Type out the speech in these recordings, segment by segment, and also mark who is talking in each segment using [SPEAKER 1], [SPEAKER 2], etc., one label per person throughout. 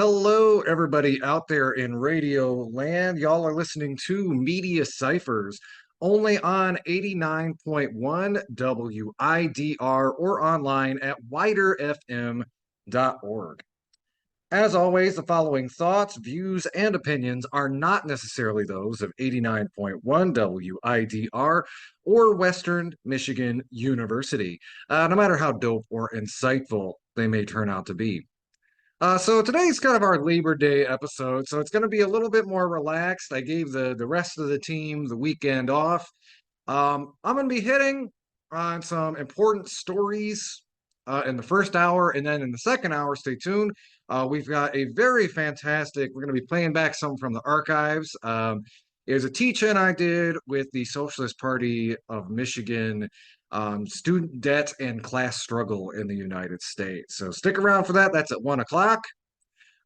[SPEAKER 1] Hello, everybody out there in radio land. Y'all are listening to Media Cyphers only on 89.1 WIDR or online at widerfm.org. As always, the following thoughts, views, and opinions are not necessarily those of 89.1 WIDR or Western Michigan University, no matter how dope or insightful they may turn out to be. So today's kind of our Labor Day episode, so it's going to be a little bit more relaxed. I gave the rest of the team the weekend off. I'm going to be hitting on some important stories in the first hour, and then in the second hour, stay tuned. We've got a very fantastic. We're going to be playing back some from the archives. It was a teach-in I did with the Socialist Party of Michigan, student debt and class struggle in the United States. So stick around for that. That's at 1 o'clock.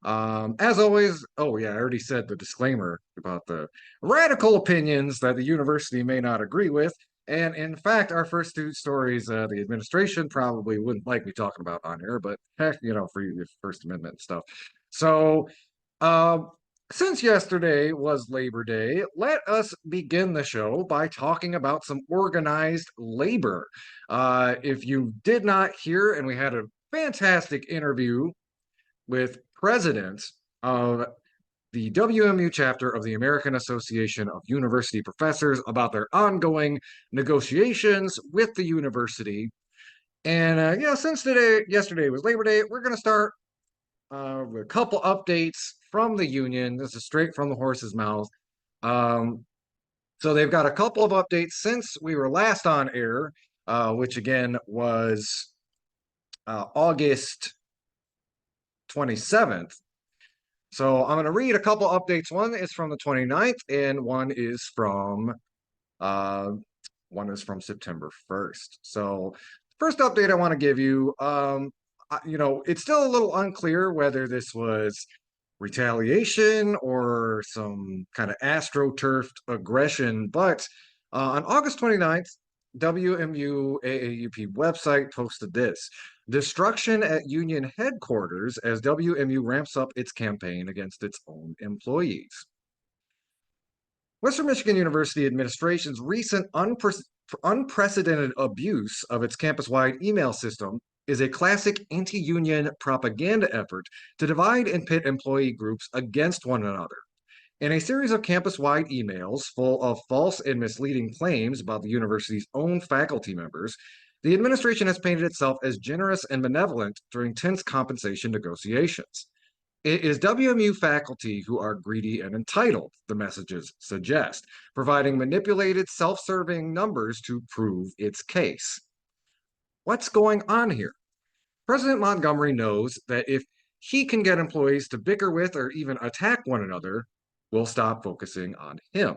[SPEAKER 1] As always, oh yeah, I already said the disclaimer about the radical opinions that the university may not agree with. And in fact, our first two stories, the administration probably wouldn't like me talking about on here, but heck, for your First Amendment stuff. So, um, since yesterday was Labor Day, let us begin the show by talking about some organized labor. If you did not hear, and we had a fantastic interview with presidents of the WMU chapter of the American Association of University Professors about their ongoing negotiations with the university. And since yesterday was Labor Day, we're going to start with a couple updates from the union. This is straight from the horse's mouth. So they've got a couple of updates since we were last on air, which again was August 27th. So I'm going to read a couple updates. One is from the 29th, and one is from September 1st. So first update I want to give you, it's still a little unclear whether this was retaliation or some kind of astroturfed aggression, but on August 29th, WMU AAUP website posted this: destruction at union headquarters as WMU ramps up its campaign against its own employees. Western Michigan University administration's recent unprecedented abuse of its campus-wide email system is a classic anti-union propaganda effort to divide and pit employee groups against one another. In a series of campus-wide emails full of false and misleading claims about the university's own faculty members, the administration has painted itself as generous and benevolent during tense compensation negotiations. It is WMU faculty who are greedy and entitled, the messages suggest, providing manipulated, self-serving numbers to prove its case. What's going on here? President Montgomery knows that if he can get employees to bicker with or even attack one another, we'll stop focusing on him.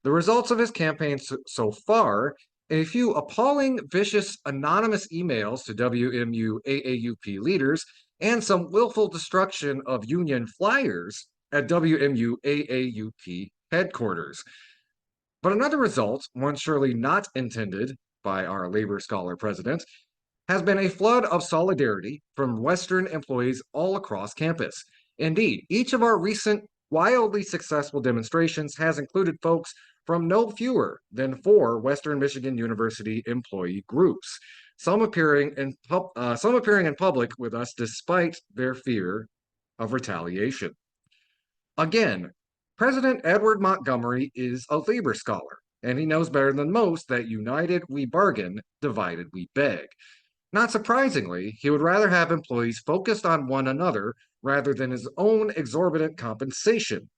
[SPEAKER 1] The results of his campaign so far: a few appalling, vicious, anonymous emails to WMU AAUP leaders, and some willful destruction of union fliers at WMU AAUP headquarters. But another result, one surely not intended by our labor scholar president, has been a flood of solidarity from Western employees all across campus. Indeed, each of our recent wildly successful demonstrations has included folks from no fewer than 4 Western Michigan University employee groups, some appearing in public with us despite their fear of retaliation. Again, President Edward Montgomery is a labor scholar, and he knows better than most that united we bargain, divided we beg. Not surprisingly, he would rather have employees focused on one another rather than his own exorbitant compensation,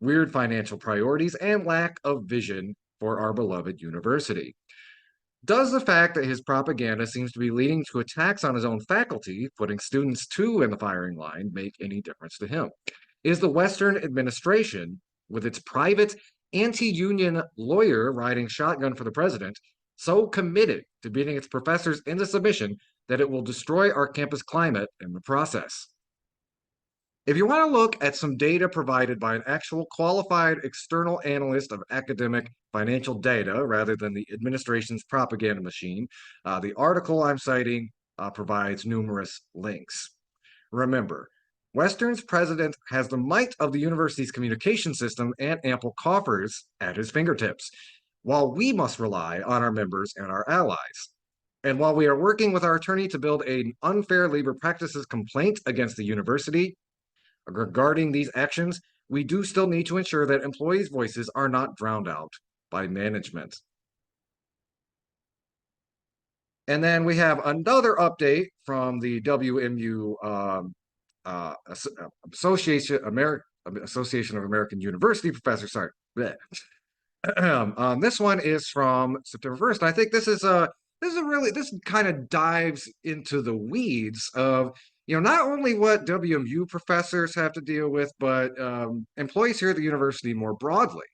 [SPEAKER 1] weird financial priorities, and lack of vision for our beloved university. Does the fact that his propaganda seems to be leading to attacks on his own faculty, putting students too in the firing line, make any difference to him? Is the Western administration, with its private anti-union lawyer riding shotgun for the president, so committed to beating its professors into submission that it will destroy our campus climate in the process? If you want to look at some data provided by an actual qualified external analyst of academic financial data rather than the administration's propaganda machine, the article I'm citing provides numerous links. Remember, Western's president has the might of the university's communication system and ample coffers at his fingertips, while we must rely on our members and our allies. And while we are working with our attorney to build an unfair labor practices complaint against the university regarding these actions, we do still need to ensure that employees' voices are not drowned out by management. And then we have another update from the WMU uh, Association of American University Professors. Sorry. This one is from September 1st. I think this kind of dives into the weeds of not only what WMU professors have to deal with, but employees here at the university more broadly.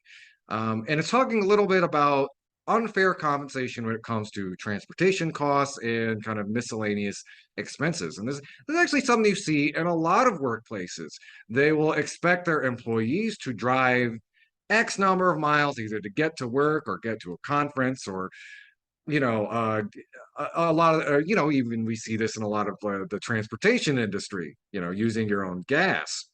[SPEAKER 1] And it's talking a little bit about unfair compensation when it comes to transportation costs and kind of miscellaneous expenses. And this is actually something you see in a lot of workplaces. They will expect their employees to drive X number of miles either to get to work or get to a conference or a lot of even we see this in a lot of the transportation industry, using your own gas.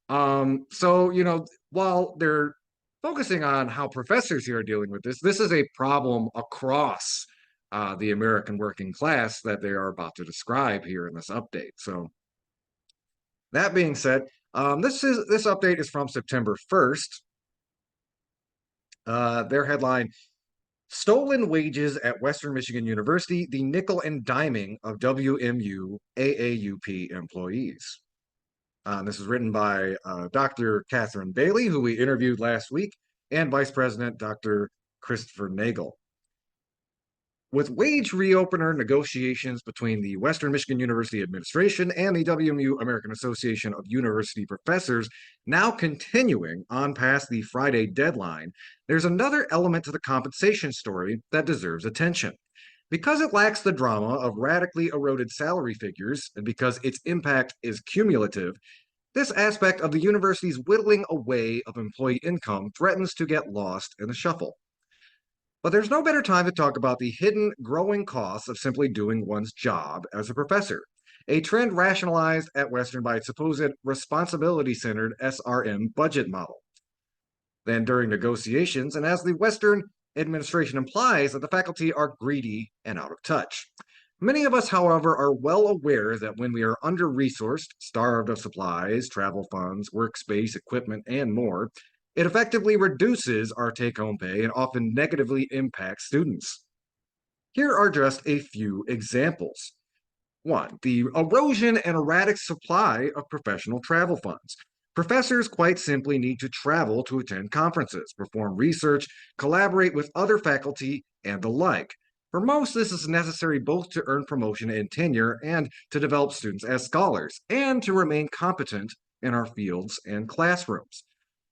[SPEAKER 1] So, while they're focusing on how professors here are dealing with this, this is a problem across the American working class that they are about to describe here in this update. So, that being said, this update is from September 1st. Their headline: Stolen Wages at Western Michigan University, the nickel and diming of WMU AAUP employees. This is written by Dr. Catherine Bailey, who we interviewed last week, and Vice President Dr. Christopher Nagel. With wage reopener negotiations between the Western Michigan University Administration and the WMU American Association of University Professors now continuing on past the Friday deadline, there's another element to the compensation story that deserves attention. Because it lacks the drama of radically eroded salary figures, and because its impact is cumulative, this aspect of the university's whittling away of employee income threatens to get lost in the shuffle. But there's no better time to talk about the hidden, growing costs of simply doing one's job as a professor, a trend rationalized at Western by its supposed responsibility-centered SRM budget model. Then during negotiations, and as the Western administration implies that the faculty are greedy and out of touch. Many of us, however, are well aware that when we are under-resourced, starved of supplies, travel funds, workspace, equipment, and more, it effectively reduces our take-home pay and often negatively impacts students. Here are just a few examples. 1. The erosion and erratic supply of professional travel funds. Professors quite simply need to travel to attend conferences, perform research, collaborate with other faculty, and the like. For most, this is necessary both to earn promotion and tenure and to develop students as scholars, and to remain competent in our fields and classrooms.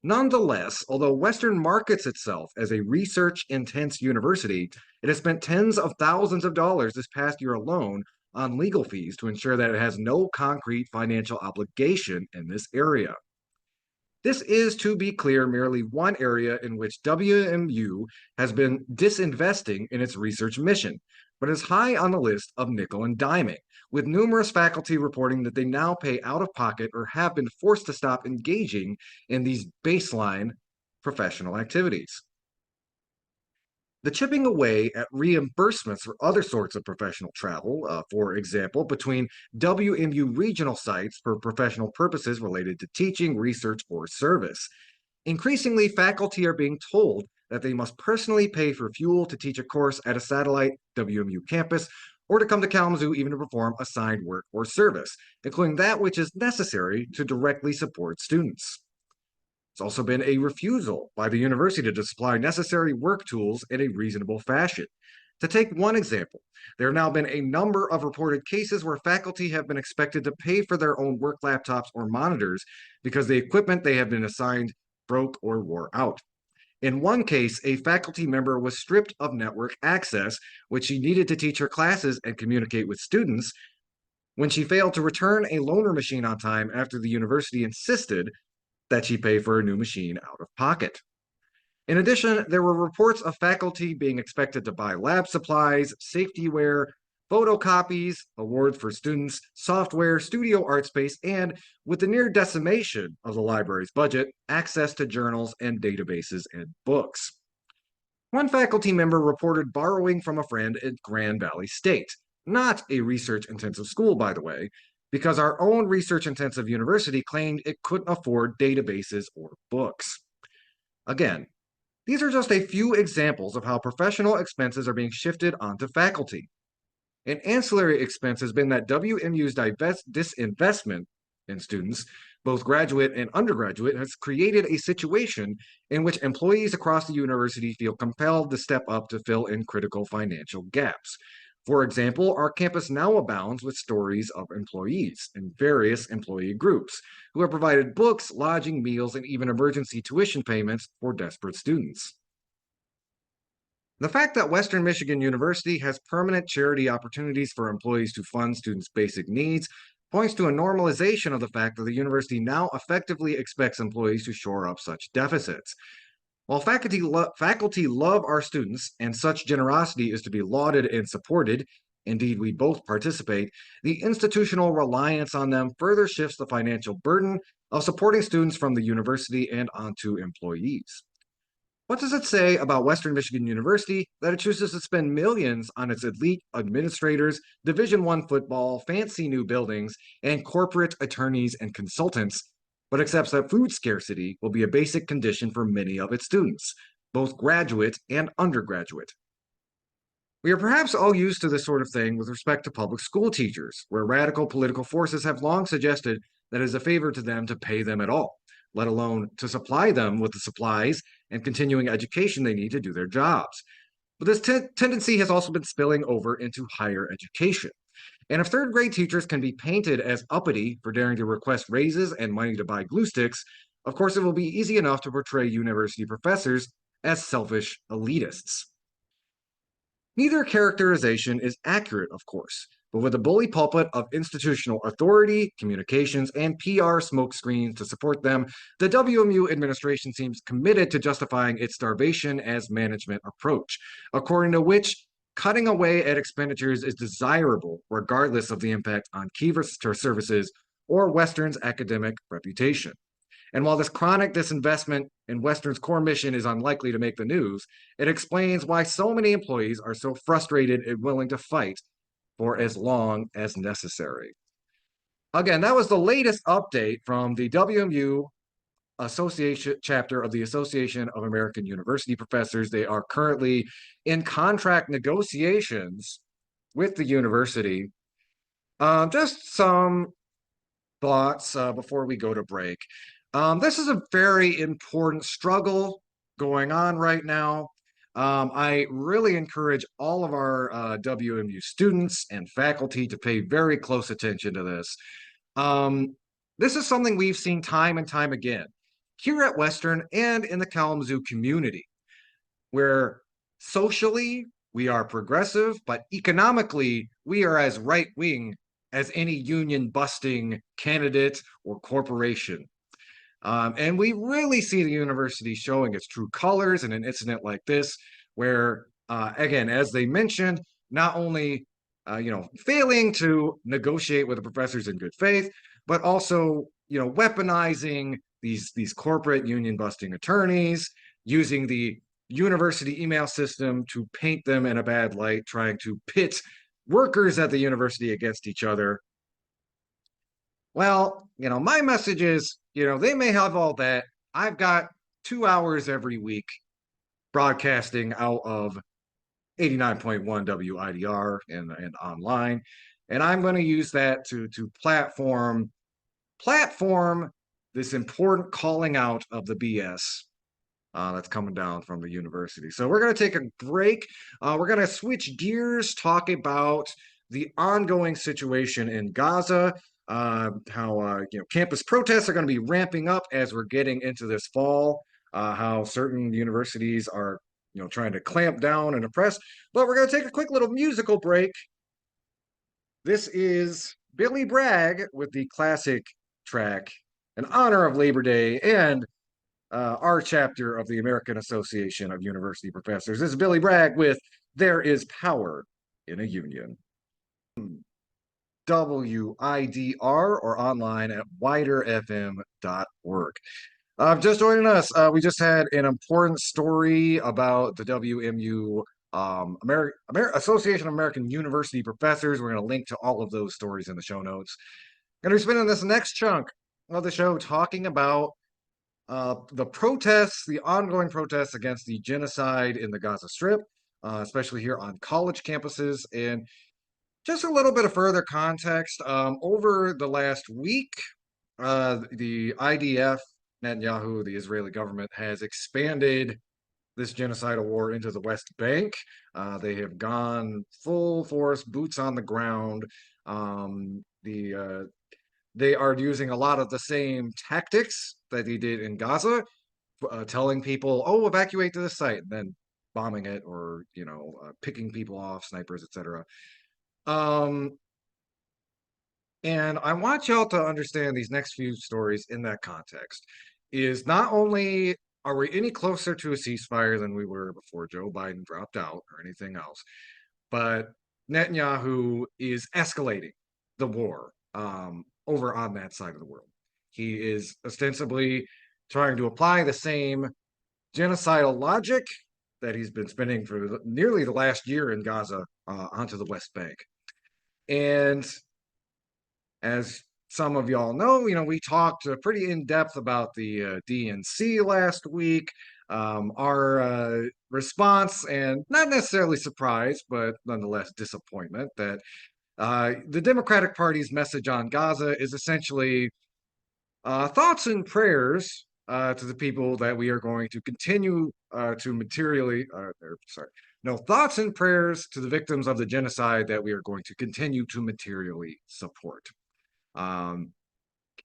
[SPEAKER 1] Nonetheless, although Western markets itself as a research-intense university, it has spent tens of thousands of dollars this past year alone on legal fees to ensure that it has no concrete financial obligation in this area. This is, to be clear, merely one area in which WMU has been disinvesting in its research mission, but is high on the list of nickel and diming, with numerous faculty reporting that they now pay out of pocket or have been forced to stop engaging in these baseline professional activities. The chipping away at reimbursements for other sorts of professional travel, for example, between WMU regional sites for professional purposes related to teaching, research, or service. Increasingly, faculty are being told that they must personally pay for fuel to teach a course at a satellite WMU campus or to come to Kalamazoo even to perform assigned work or service, including that which is necessary to directly support students. It's also been a refusal by the university to supply necessary work tools in a reasonable fashion. To take one example, there have now been a number of reported cases where faculty have been expected to pay for their own work laptops or monitors because the equipment they have been assigned broke or wore out. In one case, a faculty member was stripped of network access, which she needed to teach her classes and communicate with students, when she failed to return a loaner machine on time after the university insisted that she pay for a new machine out of pocket. In addition, there were reports of faculty being expected to buy lab supplies, safety wear, photocopies, awards for students, software, studio art space, and, with the near decimation of the library's budget, access to journals and databases and books. One faculty member reported borrowing from a friend at Grand Valley State, not a research-intensive school, by the way, because our own research-intensive university claimed it couldn't afford databases or books. Again, these are just a few examples of how professional expenses are being shifted onto faculty. An ancillary expense has been that WMU's disinvestment in students, both graduate and undergraduate, has created a situation in which employees across the university feel compelled to step up to fill in critical financial gaps. For example, our campus now abounds with stories of employees in various employee groups who have provided books, lodging, meals, and even emergency tuition payments for desperate students. The fact that Western Michigan University has permanent charity opportunities for employees to fund students' basic needs points to a normalization of the fact that the university now effectively expects employees to shore up such deficits. While faculty love our students, and such generosity is to be lauded and supported, indeed we both participate, the institutional reliance on them further shifts the financial burden of supporting students from the university and onto employees. What does it say about Western Michigan University that it chooses to spend millions on its elite administrators, Division I football, fancy new buildings, and corporate attorneys and consultants, but accepts that food scarcity will be a basic condition for many of its students, both graduate and undergraduate? We are perhaps all used to this sort of thing with respect to public school teachers, where radical political forces have long suggested that it is a favor to them to pay them at all, let alone to supply them with the supplies and continuing education they need to do their jobs. But this tendency has also been spilling over into higher education. And if third grade teachers can be painted as uppity for daring to request raises and money to buy glue sticks, of course it will be easy enough to portray university professors as selfish elitists. Neither characterization is accurate, of course, but with a bully pulpit of institutional authority, communications, and PR smokescreens to support them, the WMU administration seems committed to justifying its starvation as management approach, according to which cutting away at expenditures is desirable regardless of the impact on key services or Western's academic reputation. And while this chronic disinvestment in Western's core mission is unlikely to make the news, it explains why so many employees are so frustrated and willing to fight for as long as necessary. Again, that was the latest update from the WMU Association chapter of the Association of American University Professors. They are currently in contract negotiations with the university. Just some thoughts before we go to break. This is a very important struggle going on right now. I really encourage all of our WMU students and faculty to pay very close attention to this. This is something we've seen time and time again here at Western and in the Kalamazoo community, where socially we are progressive, but economically we are as right-wing as any union-busting candidate or corporation. And we really see the university showing its true colors in an incident like this, where, again, as they mentioned, not only failing to negotiate with the professors in good faith, but also weaponizing these corporate union busting attorneys, using the university email system to paint them in a bad light, trying to pit workers at the university against each other. Well, my message is, they may have all that. I've got 2 hours every week broadcasting out of 89.1 WIDR and online, and I'm going to use that to platform this important calling out of the BS that's coming down from the university. So we're going to take a break. We're going to switch gears, talk about the ongoing situation in Gaza, how campus protests are going to be ramping up as we're getting into this fall, how certain universities are trying to clamp down and oppress. But we're going to take a quick little musical break. This is Billy Bragg with the classic track in honor of Labor Day and our chapter of the American Association of University Professors. This is Billy Bragg with There Is Power in a Union. WIDR or online at widerfm.org. Just joining us, we just had an important story about the WMU Association of American University Professors. We're going to link to all of those stories in the show notes. Going to be spending this next chunk of the show talking about the protests, the ongoing protests against the genocide in the Gaza Strip, especially here on college campuses. And just a little bit of further context. Over the last week, the IDF, Netanyahu, the Israeli government, has expanded this genocidal war into the West Bank. They have gone full force, boots on the ground. They are using a lot of the same tactics that they did in Gaza, telling people, "Oh, evacuate to the site," and then bombing it, or picking people off, snipers, etc. Um, and I want y'all to understand these next few stories in that context. Is not only are we any closer to a ceasefire than we were before Joe Biden dropped out or anything else, but Netanyahu is escalating the war over on that side of the world. He is ostensibly trying to apply the same genocidal logic that he's been spending for nearly the last year in Gaza onto the West Bank. And as some of y'all know, we talked pretty in depth about the DNC last week. Our response, and not necessarily surprise, but nonetheless disappointment, that the Democratic Party's message on Gaza is essentially thoughts and prayers to the people that we are going to continue to materially, no, thoughts and prayers to the victims of the genocide that we are going to continue to materially support.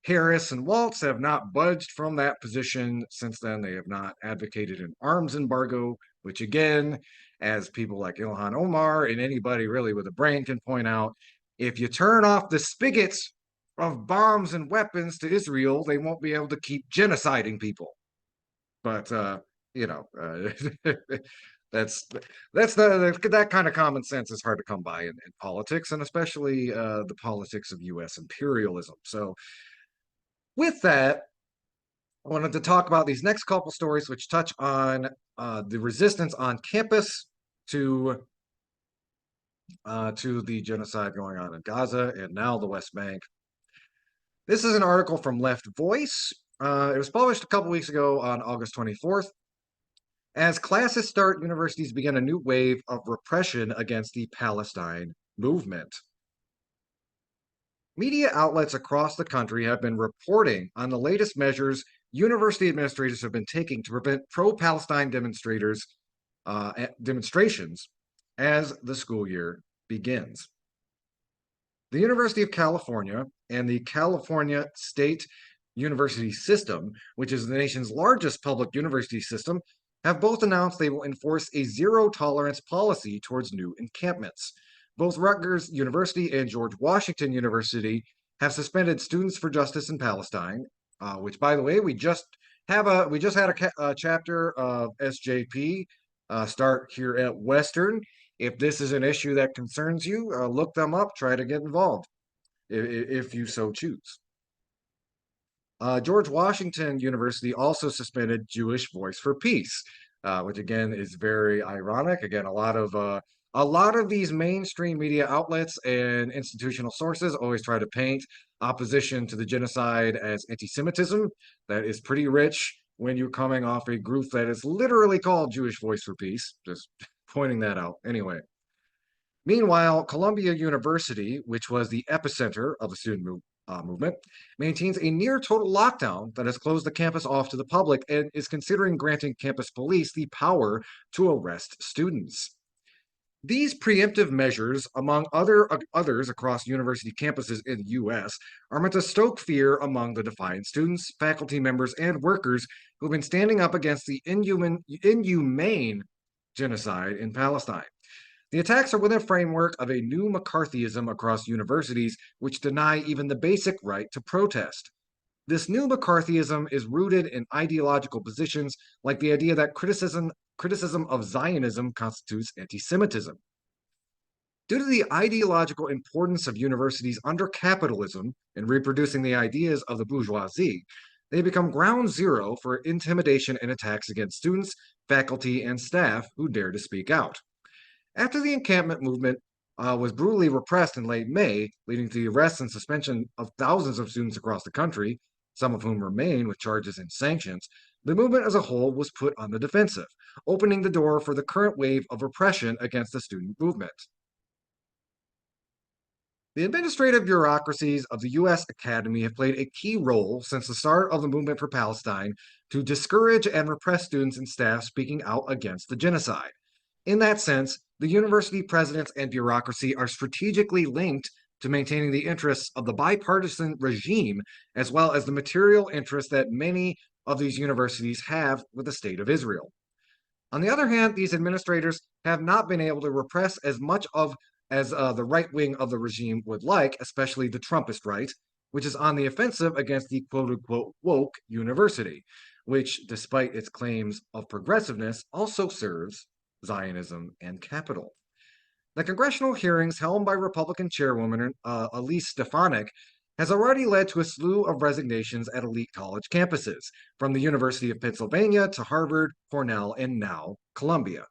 [SPEAKER 1] Harris and Waltz have not budged from that position since then. They have not advocated an arms embargo, which again, as people like Ilhan Omar and anybody really with a brain can point out, if you turn off the spigots of bombs and weapons to Israel, they won't be able to keep genociding people. But that's that kind of common sense is hard to come by in politics, and especially the politics of U.S. imperialism. So with that, I wanted to talk about these next couple stories, which touch on the resistance on campus to the genocide going on in Gaza and now the West Bank. This is an article from LeftVoice. It was published a couple weeks ago on August 24th. As classes start, universities begin a new wave of repression against the Palestine movement. Media outlets across the country have been reporting on the latest measures university administrators have been taking to prevent pro-Palestine demonstrations as the school year begins. The University of California and the California State University System, which is the nation's largest public university system, have both announced they will enforce a zero-tolerance policy towards new encampments. Both Rutgers University and George Washington University have suspended Students for Justice in Palestine, which, by the way, we just had a chapter of SJP start here at Western. If this is an issue that concerns you, look them up, try to get involved, if you so choose. George Washington University also suspended Jewish Voice for Peace, which again is very ironic. Again, a lot of these mainstream media outlets and institutional sources always try to paint opposition to the genocide as anti-Semitism. That is pretty rich when you're coming off a group that is literally called Jewish Voice for Peace. Just pointing that out. Anyway. Meanwhile, Columbia University, which was the epicenter of the student movement, maintains a near total lockdown that has closed the campus off to the public and is considering granting campus police the power to arrest students. These preemptive measures, among others across university campuses in the U.S., are meant to stoke fear among the defiant students, faculty members, and workers who have been standing up against the inhumane genocide in Palestine. The attacks are within a framework of a new McCarthyism across universities, which deny even the basic right to protest. This new McCarthyism is rooted in ideological positions like the idea that criticism of Zionism constitutes anti-Semitism. Due to the ideological importance of universities under capitalism in reproducing the ideas of the bourgeoisie, they become ground zero for intimidation and attacks against students, faculty, and staff who dare to speak out. After the encampment movement was brutally repressed in late May, leading to the arrest and suspension of thousands of students across the country, some of whom remain with charges and sanctions, the movement as a whole was put on the defensive, opening the door for the current wave of repression against the student movement. The administrative bureaucracies of the U.S. Academy have played a key role since the start of the movement for Palestine to discourage and repress students and staff speaking out against the genocide. In that sense, the university presidents and bureaucracy are strategically linked to maintaining the interests of the bipartisan regime, as well as the material interests that many of these universities have with the state of Israel. On the other hand, these administrators have not been able to repress as much of as the right wing of the regime would like, especially the Trumpist right, which is on the offensive against the quote unquote woke university, which, despite its claims of progressiveness, also serves Zionism and capital. The congressional hearings held by Republican Chairwoman Elise Stefanik has already led to a slew of resignations at elite college campuses, from the University of Pennsylvania to Harvard, Cornell, and now Columbia.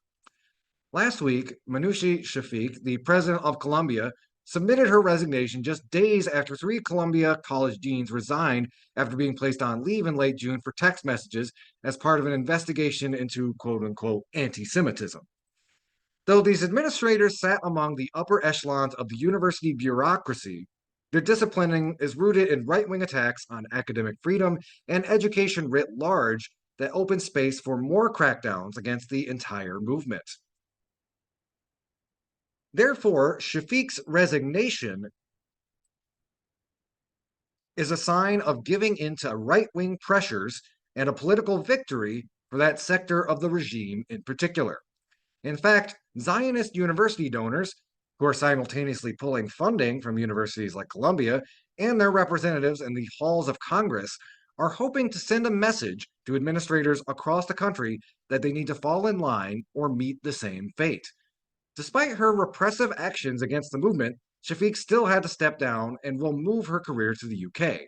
[SPEAKER 1] Last week, Manouchi Shafiq, the president of Columbia, submitted her resignation just days after three Columbia college deans resigned after being placed on leave in late June for text messages as part of an investigation into quote unquote anti Semitism. Though these administrators sat among the upper echelons of the university bureaucracy, their disciplining is rooted in right wing attacks on academic freedom and education writ large that open space for more crackdowns against the entire movement. Therefore, Shafiq's resignation is a sign of giving in to right wing pressures and a political victory for that sector of the regime in particular. In fact, Zionist university donors, who are simultaneously pulling funding from universities like Columbia and their representatives in the halls of Congress, are hoping to send a message to administrators across the country that they need to fall in line or meet the same fate. Despite her repressive actions against the movement, Shafiq still had to step down and will move her career to the UK.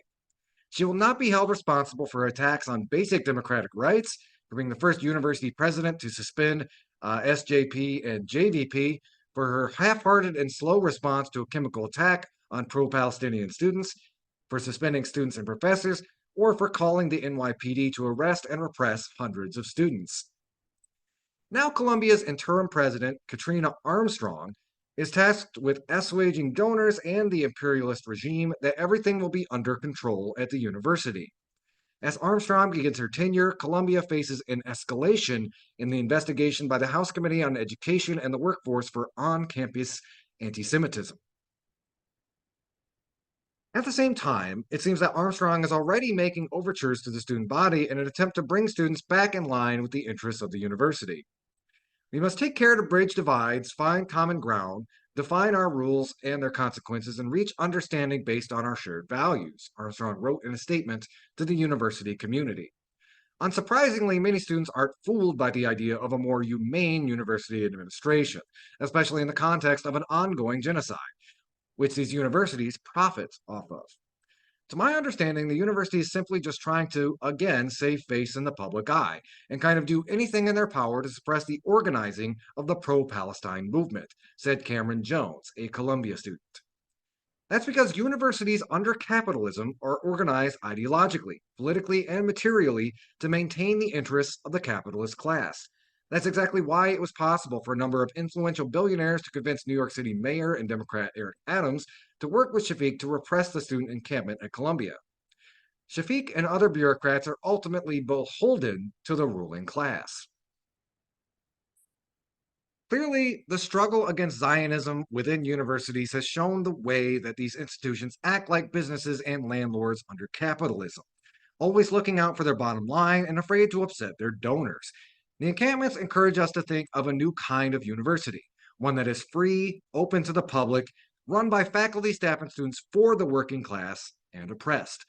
[SPEAKER 1] She will not be held responsible for attacks on basic democratic rights, for being the first university president to suspend SJP and JVP, for her half-hearted and slow response to a chemical attack on pro-Palestinian students, for suspending students and professors, or for calling the NYPD to arrest and repress hundreds of students. Now, Columbia's interim president, Katrina Armstrong, is tasked with assuaging donors and the imperialist regime that everything will be under control at the university. As Armstrong begins her tenure, Columbia faces an escalation in the investigation by the House Committee on Education and the Workforce for on-campus anti-Semitism. At the same time, it seems that Armstrong is already making overtures to the student body in an attempt to bring students back in line with the interests of the university. We must take care to bridge divides, find common ground, define our rules and their consequences, and reach understanding based on our shared values, Armstrong wrote in a statement to the university community. Unsurprisingly, many students aren't fooled by the idea of a more humane university administration, especially in the context of an ongoing genocide, which these universities profit off of. To my understanding, the university is simply just trying to, again, save face in the public eye and kind of do anything in their power to suppress the organizing of the pro-Palestine movement, said Cameron Jones, a Columbia student. That's because universities under capitalism are organized ideologically, politically, and materially to maintain the interests of the capitalist class. That's exactly why it was possible for a number of influential billionaires to convince New York City Mayor and Democrat Eric Adams to work with Shafiq to repress the student encampment at Columbia. Shafiq and other bureaucrats are ultimately beholden to the ruling class. Clearly, the struggle against Zionism within universities has shown the way that these institutions act like businesses and landlords under capitalism, always looking out for their bottom line and afraid to upset their donors. The encampments encourage us to think of a new kind of university, one that is free, open to the public, run by faculty, staff, and students for the working class and oppressed.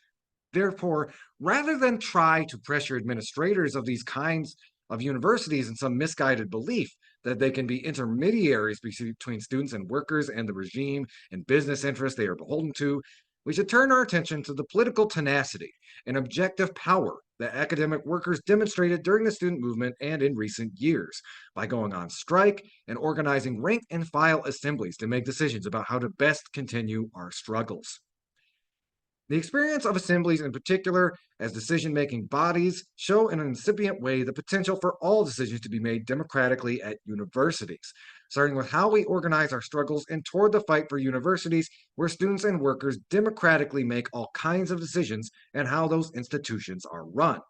[SPEAKER 1] Therefore, rather than try to pressure administrators of these kinds of universities in some misguided belief that they can be intermediaries between students and workers and the regime and business interests they are beholden to, we should turn our attention to the political tenacity and objective power that academic workers demonstrated during the student movement and in recent years by going on strike and organizing rank and file assemblies to make decisions about how to best continue our struggles. The experience of assemblies in particular as decision-making bodies show in an incipient way the potential for all decisions to be made democratically at universities, starting with how we organize our struggles and toward the fight for universities where students and workers democratically make all kinds of decisions and how those institutions are run.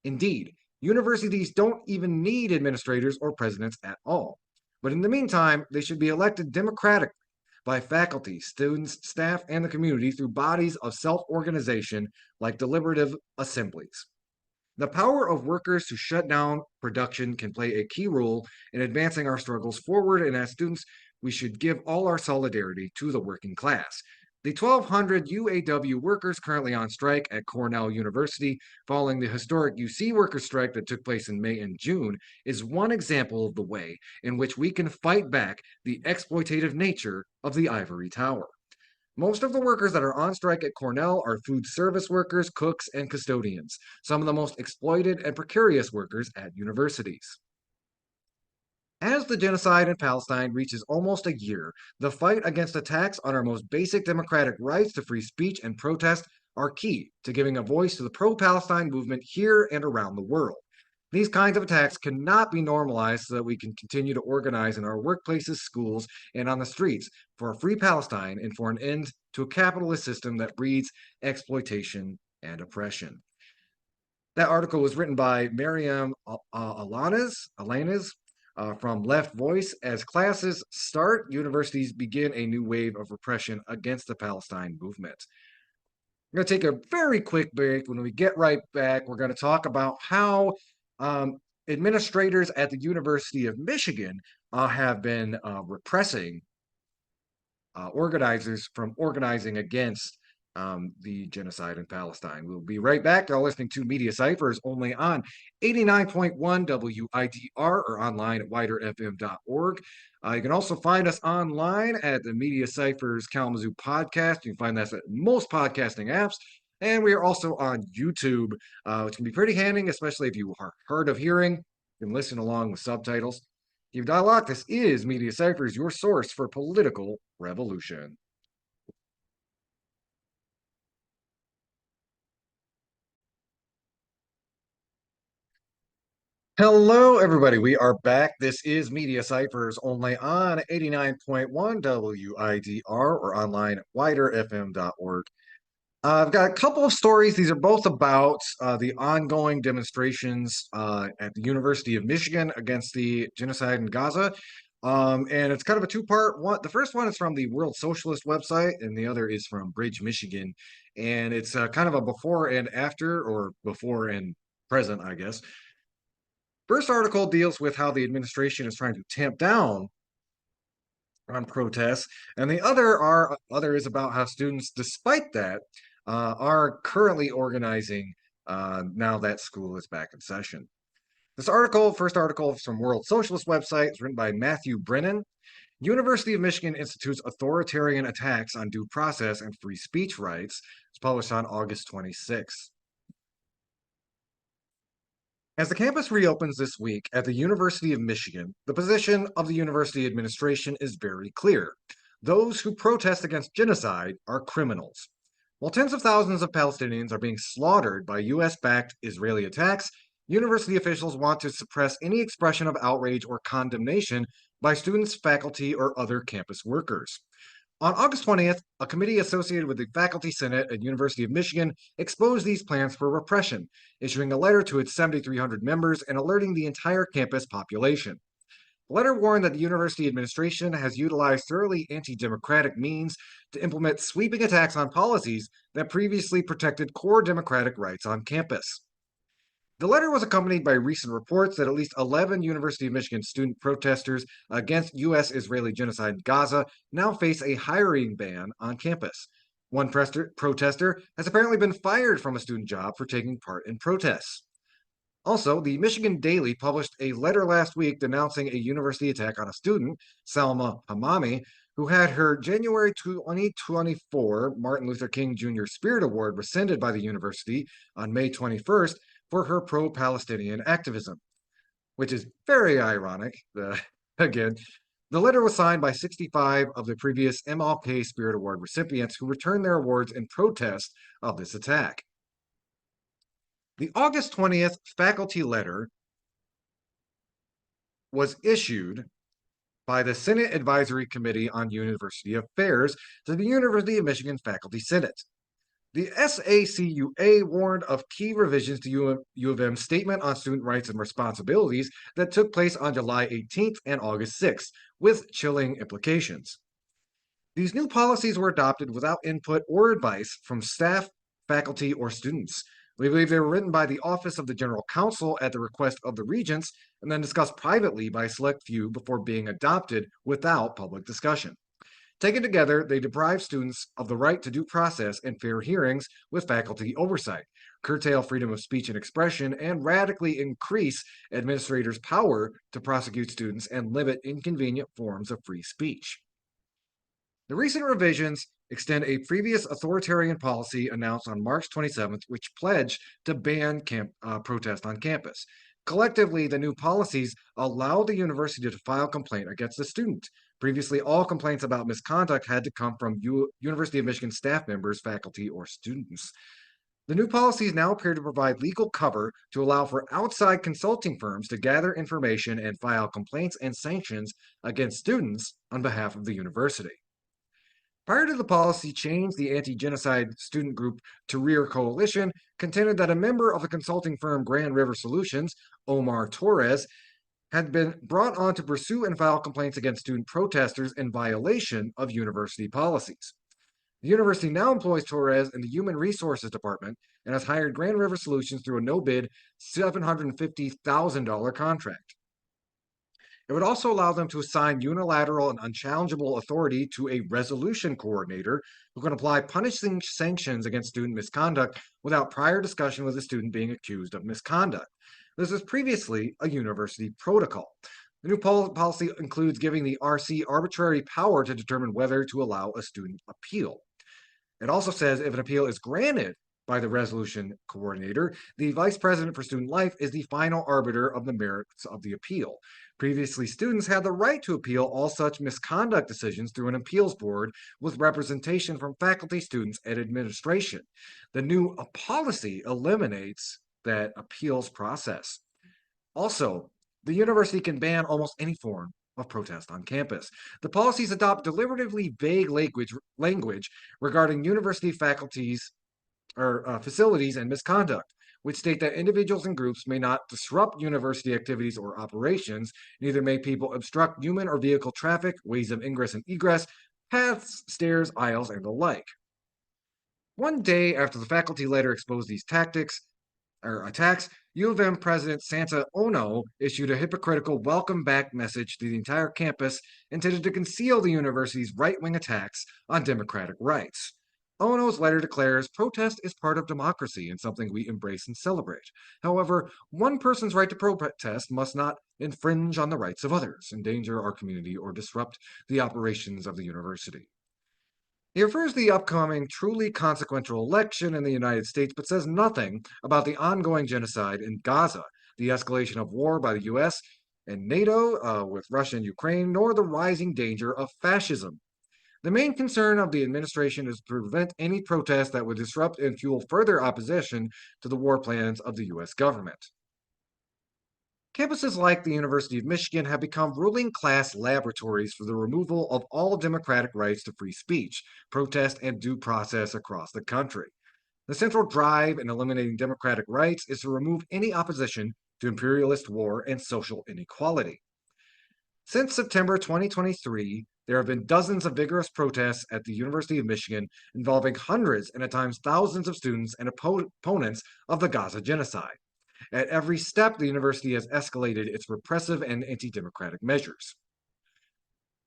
[SPEAKER 1] Indeed, universities don't even need administrators or presidents at all. But in the meantime, they should be elected democratically by faculty, students, staff, and the community through bodies of self-organization like deliberative assemblies. The power of workers to shut down production can play a key role in advancing our struggles forward, and as students, we should give all our solidarity to the working class. The 1,200 UAW workers currently on strike at Cornell University following the historic UC workers' strike that took place in May and June is one example of the way in which we can fight back the exploitative nature of the ivory tower. Most of the workers that are on strike at Cornell are food service workers, cooks, and custodians, some of the most exploited and precarious workers at universities. As the genocide in Palestine reaches almost a year, the fight against attacks on our most basic democratic rights to free speech and protest are key to giving a voice to the pro-Palestine movement here and around the world. These kinds of attacks cannot be normalized so that we can continue to organize in our workplaces, schools, and on the streets for a free Palestine and for an end to a capitalist system that breeds exploitation and oppression. That article was written by Miriam Alanis from LeftVoice. As classes start, universities begin a new wave of repression against the Palestine movement. I'm going to take a very quick break. When we get right back, we're going to talk about how administrators at the University of Michigan have been repressing organizers from organizing against the genocide in Palestine. We'll be right back. You're listening to Media Cyphers only on 89.1 WIDR or online at widerfm.org. You can also find us online at the Media Cyphers Kalamazoo podcast. You can find us at most podcasting apps. And we are also on YouTube, which can be pretty handy, especially if you are hard of hearing. You can listen along with subtitles. You've dialogue. This is Media Cyphers, your source for political revolution. Hello, everybody. We are back. This is Media Cyphers only on 89.1 WIDR or online at widerfm.org. I've got a couple of stories. These are both about the ongoing demonstrations at the University of Michigan against the genocide in Gaza. And it's kind of a two-part one. The first one is from the World Socialist website, and the other is from Bridge, Michigan. And it's kind of a before and after, or before and present, I guess. First article deals with how the administration is trying to tamp down on protests, and the other is about how students, despite that, are currently organizing now that school is back in session. First article is from World Socialist website, is written by Matthew Brennan. University of Michigan institutes authoritarian attacks on due process and free speech rights. It's published on August 26th. As the campus reopens this week at the University of Michigan, the position of the university administration is very clear. Those who protest against genocide are criminals. While tens of thousands of Palestinians are being slaughtered by US-backed Israeli attacks, university officials want to suppress any expression of outrage or condemnation by students, faculty, or other campus workers. On August 20th, a committee associated with the Faculty Senate at University of Michigan exposed these plans for repression, issuing a letter to its 7,300 members and alerting the entire campus population. The letter warned that the university administration has utilized thoroughly anti-democratic means to implement sweeping attacks on policies that previously protected core democratic rights on campus. The letter was accompanied by recent reports that at least 11 University of Michigan student protesters against U.S.-Israeli genocide in Gaza now face a hiring ban on campus. One protester has apparently been fired from a student job for taking part in protests. Also, the Michigan Daily published a letter last week denouncing a university attack on a student, Salma Hamami, who had her January 2024 Martin Luther King Jr. Spirit Award rescinded by the university on May 21st for her pro-Palestinian activism, which is very ironic. Again, the letter was signed by 65 of the previous MLK Spirit Award recipients who returned their awards in protest of this attack. The August 20th faculty letter was issued by the Senate Advisory Committee on University Affairs to the University of Michigan Faculty Senate. The SACUA warned of key revisions to U of M's Statement on Student Rights and Responsibilities that took place on July 18th and August 6th, with chilling implications. These new policies were adopted without input or advice from staff, faculty, or students. We believe they were written by the Office of the General Counsel at the request of the regents and then discussed privately by a select few before being adopted without public discussion. Taken together, they deprive students of the right to due process and fair hearings with faculty oversight, curtail freedom of speech and expression, and radically increase administrators' power to prosecute students and limit inconvenient forms of free speech. The recent revisions extend a previous authoritarian policy announced on March 27th, which pledged to ban protest on campus. Collectively, the new policies allow the university to file a complaint against a student. Previously, all complaints about misconduct had to come from University of Michigan staff members, faculty, or students. The new policies now appear to provide legal cover to allow for outside consulting firms to gather information and file complaints and sanctions against students on behalf of the university. Prior to the policy change, the Anti-Genocide student group Tahrir Coalition contended that a member of the consulting firm Grand River Solutions, Omar Torres, had been brought on to pursue and file complaints against student protesters in violation of university policies. The university now employs Torres in the Human Resources Department and has hired Grand River Solutions through a no-bid $750,000 contract. It would also allow them to assign unilateral and unchallengeable authority to a resolution coordinator who can apply punishing sanctions against student misconduct without prior discussion with the student being accused of misconduct. This was previously a university protocol. The new policy includes giving the RC arbitrary power to determine whether to allow a student appeal. It also says if an appeal is granted by the resolution coordinator, the vice president for student life is the final arbiter of the merits of the appeal. Previously, students had the right to appeal all such misconduct decisions through an appeals board with representation from faculty, students, and administration. The new policy eliminates that appeals process. Also, the university can ban almost any form of protest on campus. The policies adopt deliberatively vague language regarding university faculties or facilities and misconduct, which state that individuals and groups may not disrupt university activities or operations, neither may people obstruct human or vehicle traffic, ways of ingress and egress, paths, stairs, aisles, and the like. One day after the faculty letter exposed these attacks, U of M President Santa Ono issued a hypocritical welcome back message to the entire campus intended to conceal the university's right-wing attacks on democratic rights. Ono's letter declares protest is part of democracy and something we embrace and celebrate. However, one person's right to protest must not infringe on the rights of others, endanger our community, or disrupt the operations of the university. He refers to the upcoming truly consequential election in the United States, but says nothing about the ongoing genocide in Gaza, the escalation of war by the US and NATO with Russia and Ukraine, nor the rising danger of fascism. The main concern of the administration is to prevent any protest that would disrupt and fuel further opposition to the war plans of the U.S. government. Campuses like the University of Michigan have become ruling class laboratories for the removal of all democratic rights to free speech, protest, and due process across the country. The central drive in eliminating democratic rights is to remove any opposition to imperialist war and social inequality. Since September 2023, there have been dozens of vigorous protests at the University of Michigan involving hundreds and at times thousands of students and opponents of the Gaza genocide. At every step, the university has escalated its repressive and anti-democratic measures.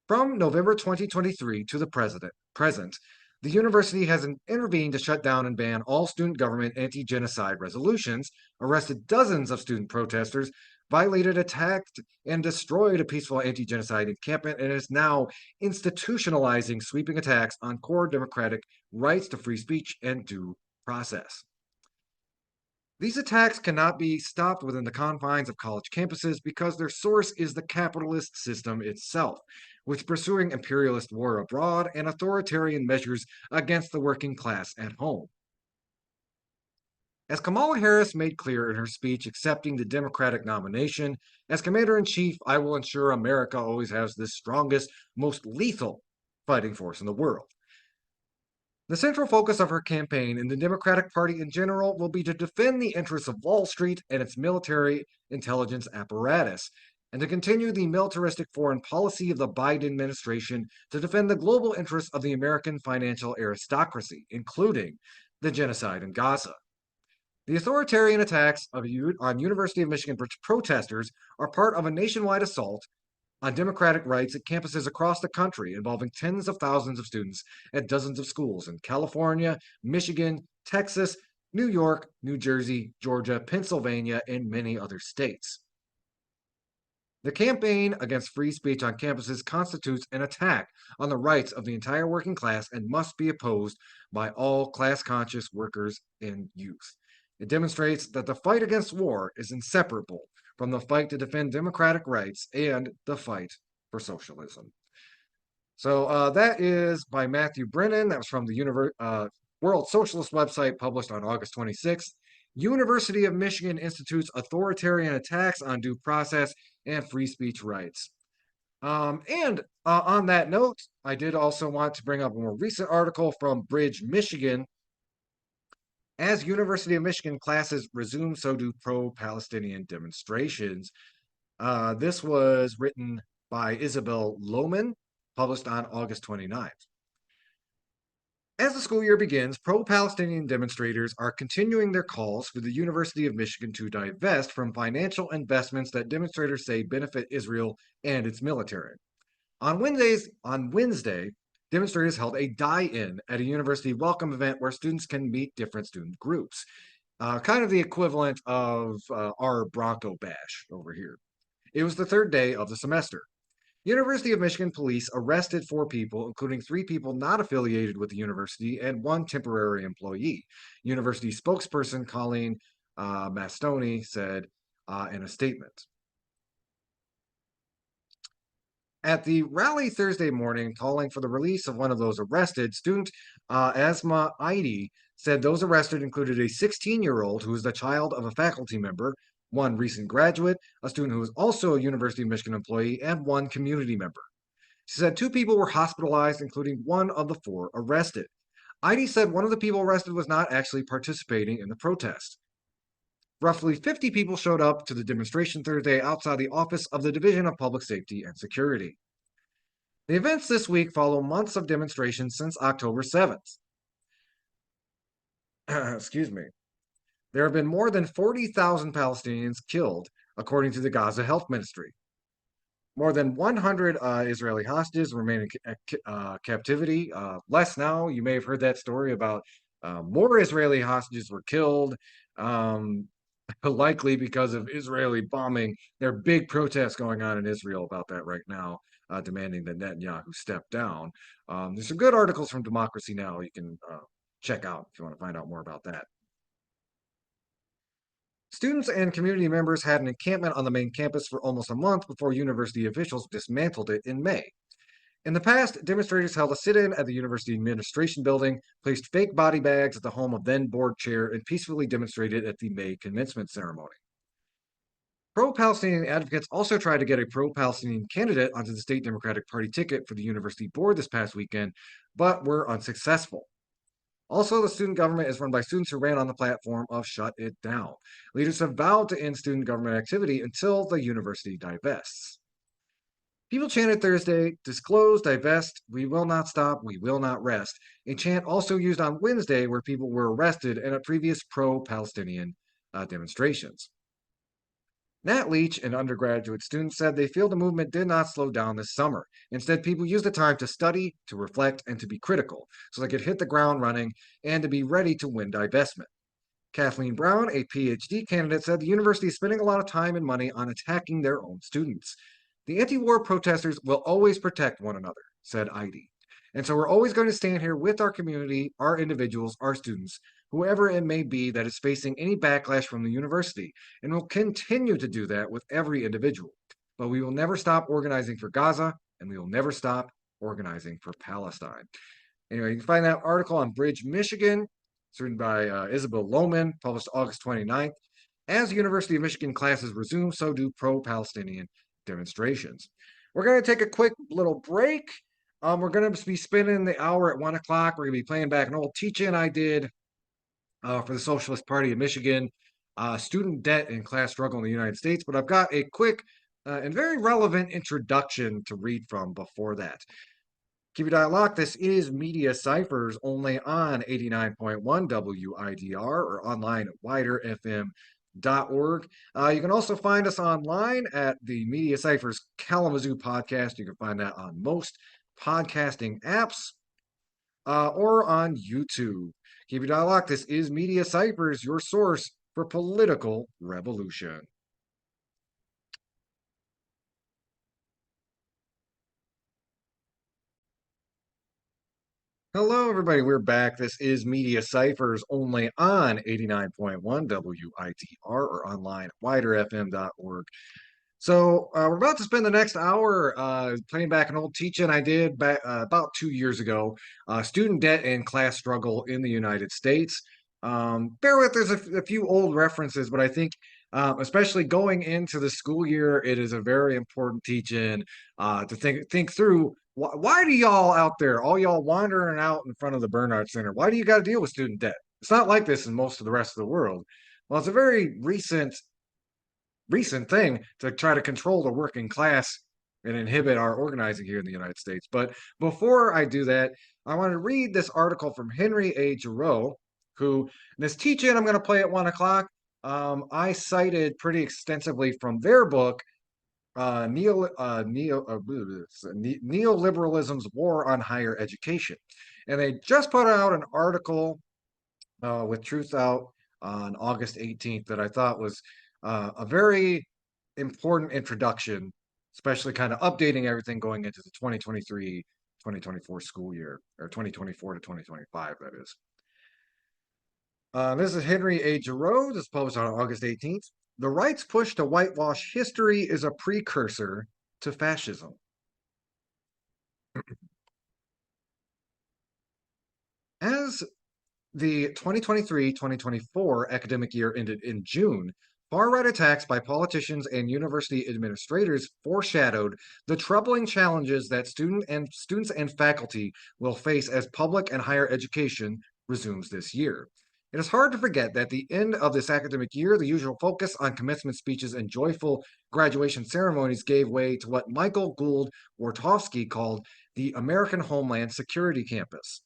[SPEAKER 1] From November 2023 to the present, The university has intervened to shut down and ban all student government anti-genocide resolutions, arrested dozens of student protesters, violated, attacked, and destroyed a peaceful anti-genocide encampment, and is now institutionalizing sweeping attacks on core democratic rights to free speech and due process. These attacks cannot be stopped within the confines of college campuses because their source is the capitalist system itself, which is pursuing imperialist war abroad and authoritarian measures against the working class at home. As Kamala Harris made clear in her speech accepting the Democratic nomination, as Commander in Chief, I will ensure America always has the strongest, most lethal fighting force in the world. The central focus of her campaign and the Democratic Party in general will be to defend the interests of Wall Street and its military intelligence apparatus, and to continue the militaristic foreign policy of the Biden administration to defend the global interests of the American financial aristocracy, including the genocide in Gaza. The authoritarian attacks on University of Michigan protesters are part of a nationwide assault on democratic rights at campuses across the country involving tens of thousands of students at dozens of schools in California, Michigan, Texas, New York, New Jersey, Georgia, Pennsylvania, and many other states. The campaign against free speech on campuses constitutes an attack on the rights of the entire working class and must be opposed by all class-conscious workers and youth. It demonstrates that the fight against war is inseparable from the fight to defend democratic rights and the fight for socialism. So that is by Matthew Brennan. That was from the World Socialist website, published on August 26th. University of Michigan institutes authoritarian attacks on due process and free speech rights. And on that note, I did also want to bring up a more recent article from Bridge, Michigan. As University of Michigan classes resume, so do pro-Palestinian demonstrations. This was written by Isabel Lohman, published on August 29th. As the school year begins, pro-Palestinian demonstrators are continuing their calls for the University of Michigan to divest from financial investments that demonstrators say benefit Israel and its military. On Wednesday, demonstrators held a die-in at a university welcome event where students can meet different student groups. Kind of the equivalent of our Bronco Bash over here. It was the third day of the semester. University of Michigan police arrested 4 people, including 3 people not affiliated with the university and 1 temporary employee. University spokesperson Colleen Mastoni said in a statement. At the rally Thursday morning calling for the release of one of those arrested, student Asma Aidi said those arrested included a 16-year-old who is the child of a faculty member, 1 recent graduate, a student who is also a University of Michigan employee, and 1 community member. She said 2 people were hospitalized, including 1 of the 4 arrested. Aidi said one of the people arrested was not actually participating in the protest. Roughly 50 people showed up to the demonstration Thursday outside the office of the Division of Public Safety and Security. The events this week follow months of demonstrations since October 7th. Excuse me. There have been more than 40,000 Palestinians killed, according to the Gaza Health Ministry. More than 100 Israeli hostages remain in captivity. Less now. You may have heard that story about more Israeli hostages were killed. Likely because of Israeli bombing. There are big protests going on in Israel about that right now, demanding that Netanyahu step down. There's some good articles from Democracy Now! You can check out if you want to find out more about that. Students and community members had an encampment on the main campus for almost a month before university officials dismantled it in May. In the past, demonstrators held a sit-in at the university administration building, placed fake body bags at the home of then board chair, and peacefully demonstrated at the May commencement ceremony. Pro-Palestinian advocates also tried to get a pro-Palestinian candidate onto the state Democratic Party ticket for the university board this past weekend, but were unsuccessful. Also, the student government is run by students who ran on the platform of Shut It Down. Leaders have vowed to end student government activity until the university divests. People chanted Thursday, disclose, divest, we will not stop, we will not rest, a chant also used on Wednesday where people were arrested and at previous pro-Palestinian demonstrations. Nat Leach, an undergraduate student, said they feel the movement did not slow down this summer. Instead, people used the time to study, to reflect, and to be critical so they could hit the ground running and to be ready to win divestment. Kathleen Brown, a PhD candidate, said the university is spending a lot of time and money on attacking their own students. The anti war protesters will always protect one another, said Heidi. And so we're always going to stand here with our community, our individuals, our students, whoever it may be that is facing any backlash from the university. And we'll continue to do that with every individual. But we will never stop organizing for Gaza, and we will never stop organizing for Palestine. Anyway, you can find that article on Bridge, Michigan. It's written by Isabel Lohman, published August 29th. As University of Michigan classes resume, so do pro-Palestinian demonstrations. We're going to take a quick little break. We're going to be spending the hour at 1 o'clock. We're going to be playing back an old teach-in I did for the Socialist Party of Michigan, student debt and class struggle in the United States. But I've got a quick and very relevant introduction to read from before that. Keep your dial locked. This is Media Cyphers only on 89.1 WIDR or online at widerfm.org. You can also find us online at the Media Cyphers Kalamazoo podcast. You can find that on most podcasting apps or on YouTube. Keep your dial locked. This is Media Cyphers, your source for political revolution. Hello, everybody. We're back. This is Media Cyphers only on 89.1 WIDR or online at widerfm.org. So we're about to spend the next hour playing back an old teach-in I did back, about 2 years ago, student debt and class struggle in the United States. Bear with, there's a few old references, but I think especially going into the school year, it is a very important teach-in to think through why do y'all out there, all y'all wandering out in front of the Bernard Center, why do you got to deal with student debt? It's not like this in most of the rest of the world. Well, it's a very recent thing to try to control the working class and inhibit our organizing here in the United States. But before I do that, I want to read this article from Henry A. Giroux, who this teach-in I'm going to play at 1 o'clock. I cited pretty extensively from their book, Neoliberalism's War on Higher Education. And they just put out an article with Truth Out on August 18th that I thought was a very important introduction, especially kind of updating everything going into the 2023-2024 school year, or 2024 to 2025, that is. This is Henry A. Giroux. This is published on August 18th. The right's push to whitewash history is a precursor to fascism. As the 2023-2024 academic year ended in June, far-right attacks by politicians and university administrators foreshadowed the troubling challenges that students and faculty will face as public and higher education resumes this year. It is hard to forget that at the end of this academic year, the usual focus on commencement speeches and joyful graduation ceremonies gave way to what Michael Gould Wartofsky called the American Homeland Security Campus.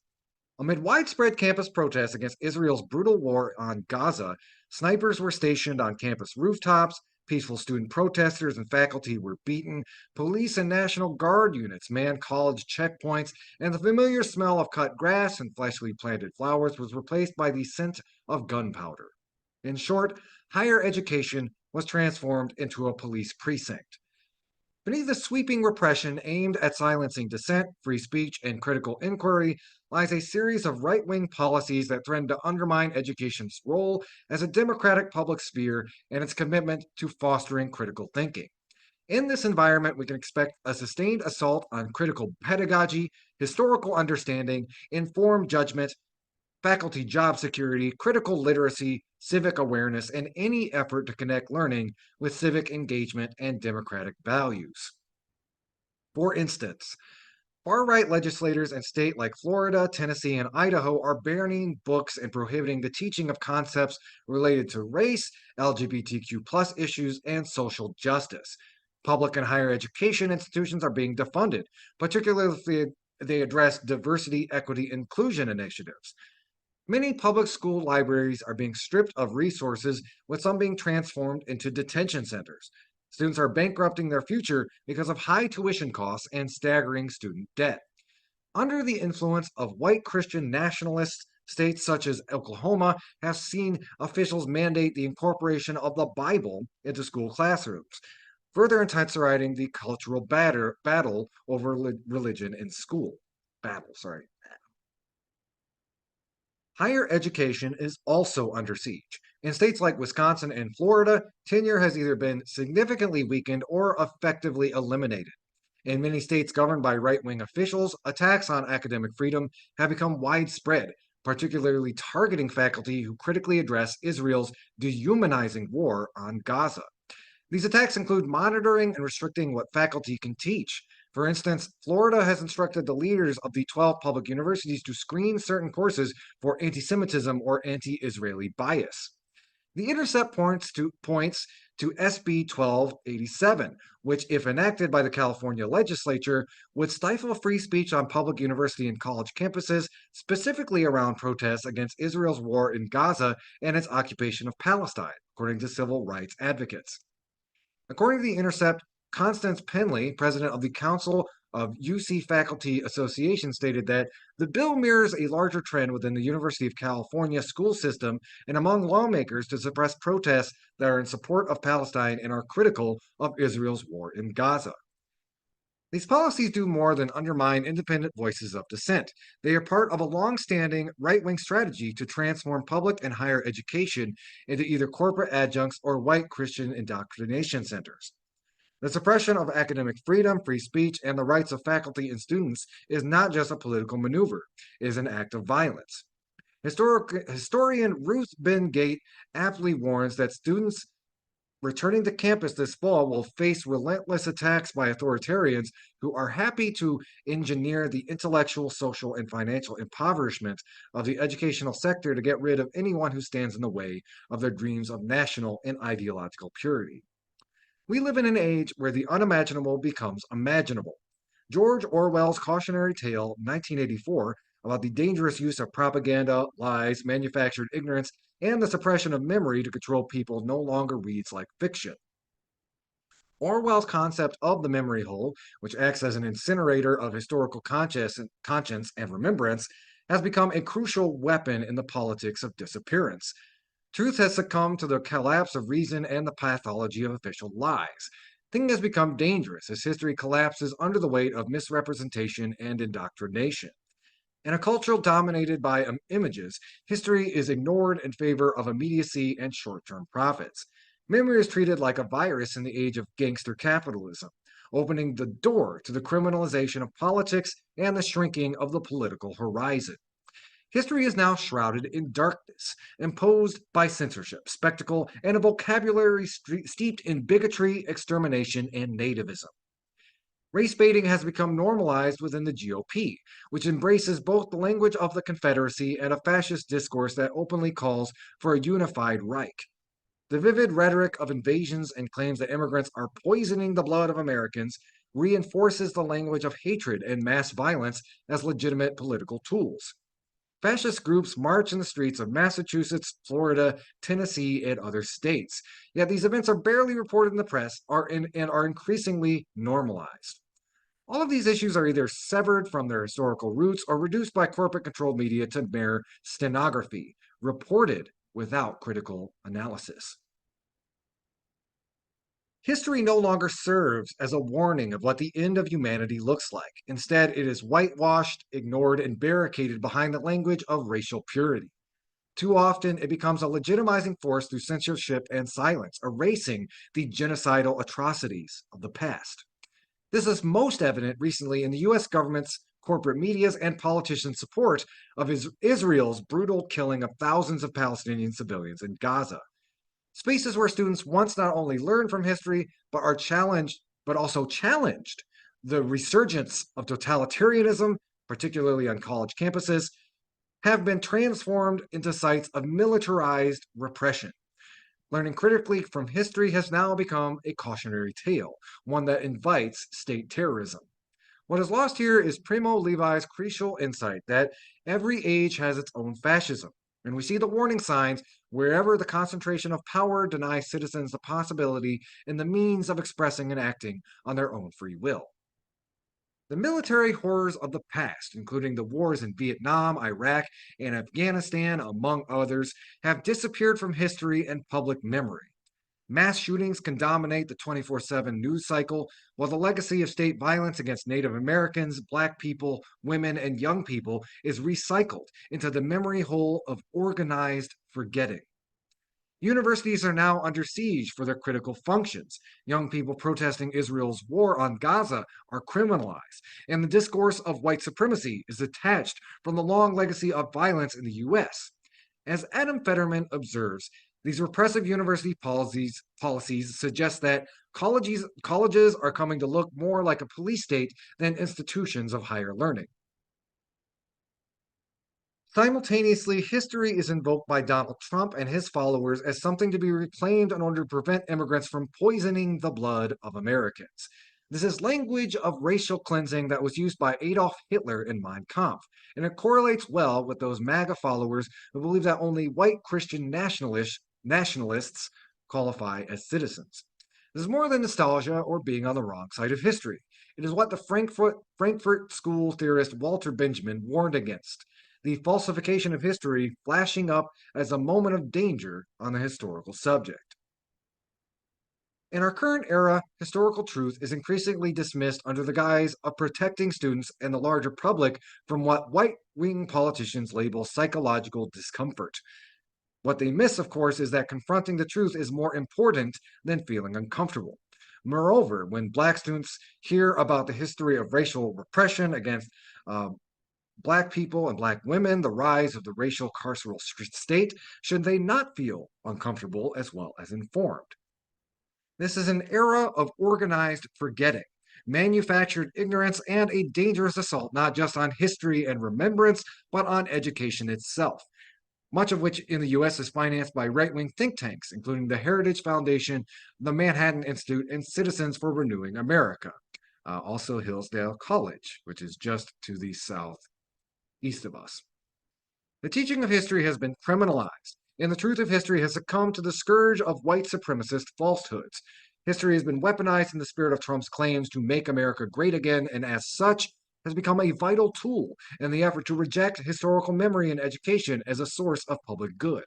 [SPEAKER 1] Amid widespread campus protests against Israel's brutal war on Gaza, snipers were stationed on campus rooftops, peaceful student protesters and faculty were beaten, police and National Guard units manned college checkpoints, and the familiar smell of cut grass and freshly planted flowers was replaced by the scent of gunpowder. In short, higher education was transformed into a police precinct. Beneath the sweeping repression aimed at silencing dissent, free speech, and critical inquiry lies a series of right-wing policies that threaten to undermine education's role as a democratic public sphere and its commitment to fostering critical thinking. In this environment, we can expect a sustained assault on critical pedagogy, historical understanding, informed judgment, faculty job security, critical literacy, civic awareness, and any effort to connect learning with civic engagement and democratic values. For instance, far-right legislators in states like Florida, Tennessee, and Idaho are banning books and prohibiting the teaching of concepts related to race, LGBTQ plus issues, and social justice. Public and higher education institutions are being defunded, particularly if they address diversity, equity, inclusion initiatives. Many public school libraries are being stripped of resources, with some being transformed into detention centers. Students are bankrupting their future because of high tuition costs and staggering student debt. Under the influence of white Christian nationalists, states such as Oklahoma have seen officials mandate the incorporation of the Bible into school classrooms, further intensifying the cultural battle over religion in school. Battle, sorry. Higher education is also under siege. In states like Wisconsin and Florida, tenure has either been significantly weakened or effectively eliminated. In many states governed by right wing officials, attacks on academic freedom have become widespread, particularly targeting faculty who critically address Israel's dehumanizing war on Gaza. These attacks include monitoring and restricting what faculty can teach. For instance, Florida has instructed the leaders of the 12 public universities to screen certain courses for anti Semitism or anti Israeli bias. The Intercept points to SB 1287, which, if enacted by the California legislature, would stifle free speech on public university and college campuses, specifically around protests against Israel's war in Gaza and its occupation of Palestine, according to civil rights advocates. According to The Intercept, Constance Penley, president of the Council of UC Faculty Association, stated that the bill mirrors a larger trend within the University of California school system and among lawmakers to suppress protests that are in support of Palestine and are critical of Israel's war in Gaza. These policies do more than undermine independent voices of dissent. They are part of a long standing right wing strategy to transform public and higher education into either corporate adjuncts or white Christian indoctrination centers. The suppression of academic freedom, free speech, and the rights of faculty and students is not just a political maneuver, it is an act of violence. Historian Ruth Ben Gate aptly warns that students returning to campus this fall will face relentless attacks by authoritarians who are happy to engineer the intellectual, social, and financial impoverishment of the educational sector to get rid of anyone who stands in the way of their dreams of national and ideological purity. We live in an age where the unimaginable becomes imaginable. George Orwell's cautionary tale, 1984, about the dangerous use of propaganda, lies, manufactured ignorance, and the suppression of memory to control people no longer reads like fiction. Orwell's concept of the memory hole, which acts as an incinerator of historical conscience and remembrance, has become a crucial weapon in the politics of disappearance. Truth has succumbed to the collapse of reason and the pathology of official lies. Thinking has become dangerous as history collapses under the weight of misrepresentation and indoctrination. In a culture dominated by images, history is ignored in favor of immediacy and short term profits. Memory is treated like a virus in the age of gangster capitalism, opening the door to the criminalization of politics and the shrinking of the political horizon. History is now shrouded in darkness, imposed by censorship, spectacle, and a vocabulary steeped in bigotry, extermination, and nativism. Race baiting has become normalized within the GOP, which embraces both the language of the Confederacy and a fascist discourse that openly calls for a unified Reich. The vivid rhetoric of invasions and claims that immigrants are poisoning the blood of Americans reinforces the language of hatred and mass violence as legitimate political tools. Fascist groups march in the streets of Massachusetts, Florida, Tennessee, and other states. Yet these events are barely reported in the press and are increasingly normalized. All of these issues are either severed from their historical roots or reduced by corporate controlled media to mere stenography, reported without critical analysis. History no longer serves as a warning of what the end of humanity looks like. Instead, it is whitewashed, ignored, and barricaded behind the language of racial purity. Too often, it becomes a legitimizing force through censorship and silence, erasing the genocidal atrocities of the past. This is most evident recently in the US government's, corporate media's, and politicians' support of Israel's brutal killing of thousands of Palestinian civilians in Gaza. Spaces where students once not only learn from history, but also challenged the resurgence of totalitarianism, particularly on college campuses, have been transformed into sites of militarized repression. Learning critically from history has now become a cautionary tale, one that invites state terrorism. What is lost here is Primo Levi's crucial insight that every age has its own fascism, and we see the warning signs wherever the concentration of power denies citizens the possibility and the means of expressing and acting on their own free will. The military horrors of the past, including the wars in Vietnam, Iraq, and Afghanistan, among others, have disappeared from history and public memory. Mass shootings can dominate the 24/7 news cycle, while the legacy of state violence against Native Americans, Black people, women, and young people is recycled into the memory hole of organized forgetting. Universities are now under siege for their critical functions. Young people protesting Israel's war on Gaza are criminalized, and the discourse of white supremacy is detached from the long legacy of violence in the US. As Adam Fetterman observes, these repressive university policies suggest that colleges are coming to look more like a police state than institutions of higher learning. Simultaneously, history is invoked by Donald Trump and his followers as something to be reclaimed in order to prevent immigrants from poisoning the blood of Americans. This is language of racial cleansing that was used by Adolf Hitler in Mein Kampf, and it correlates well with those MAGA followers who believe that only white Christian nationalists qualify as citizens. This is more than nostalgia or being on the wrong side of history. It is what the Frankfurt School theorist Walter Benjamin warned against: the falsification of history flashing up as a moment of danger on the historical subject. In our current era, historical truth is increasingly dismissed under the guise of protecting students and the larger public from what right wing politicians label psychological discomfort. What they miss, of course, is that confronting the truth is more important than feeling uncomfortable. Moreover, when Black students hear about the history of racial repression against uh, Black people and Black women, the rise of the racial carceral state, should they not feel uncomfortable as well as informed? This is an era of organized forgetting, manufactured ignorance, and a dangerous assault not just on history and remembrance, but on education itself, much of which in the US is financed by right wing think tanks, including the Heritage Foundation, the Manhattan Institute, and Citizens for Renewing America. Also, Hillsdale College, which is just to the southeast of us. The teaching of history has been criminalized, and the truth of history has succumbed to the scourge of white supremacist falsehoods. History has been weaponized in the spirit of Trump's claims to make America great again, and as such, has become a vital tool in the effort to reject historical memory in education as a source of public good.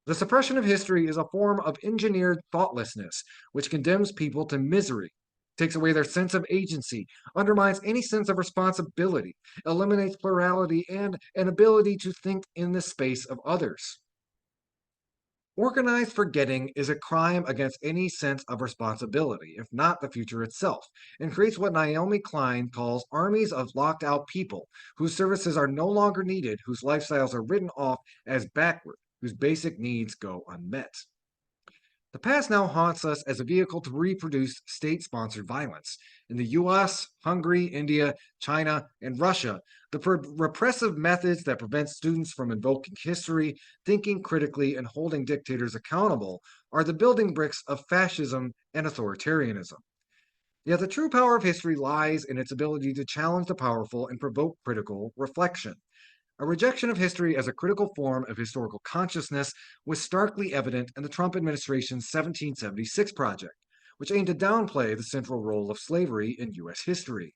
[SPEAKER 1] The suppression of history is a form of engineered thoughtlessness, which condemns people to misery, takes away their sense of agency, undermines any sense of responsibility, eliminates plurality and an ability to think in the space of others. Organized forgetting is a crime against any sense of responsibility, if not the future itself, and creates what Naomi Klein calls armies of locked out people, whose services are no longer needed, whose lifestyles are written off as backward, whose basic needs go unmet. The past now haunts us as a vehicle to reproduce state sponsored violence. In the US, Hungary, India, China, and Russia, the repressive methods that prevent students from invoking history, thinking critically, and holding dictators accountable are the building bricks of fascism and authoritarianism. Yet the true power of history lies in its ability to challenge the powerful and provoke critical reflection. A rejection of history as a critical form of historical consciousness was starkly evident in the Trump administration's 1776 project, which aimed to downplay the central role of slavery in U.S. history.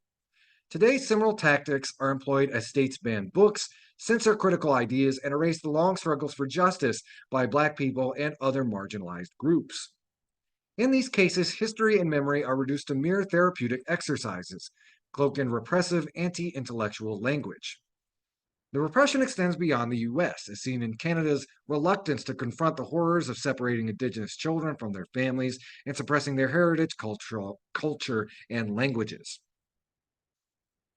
[SPEAKER 1] Today, similar tactics are employed as states ban books, censor critical ideas, and erase the long struggles for justice by Black people and other marginalized groups. In these cases, history and memory are reduced to mere therapeutic exercises, cloaked in repressive, anti intellectual language. The repression extends beyond the US, as seen in Canada's reluctance to confront the horrors of separating Indigenous children from their families and suppressing their heritage, culture, and languages.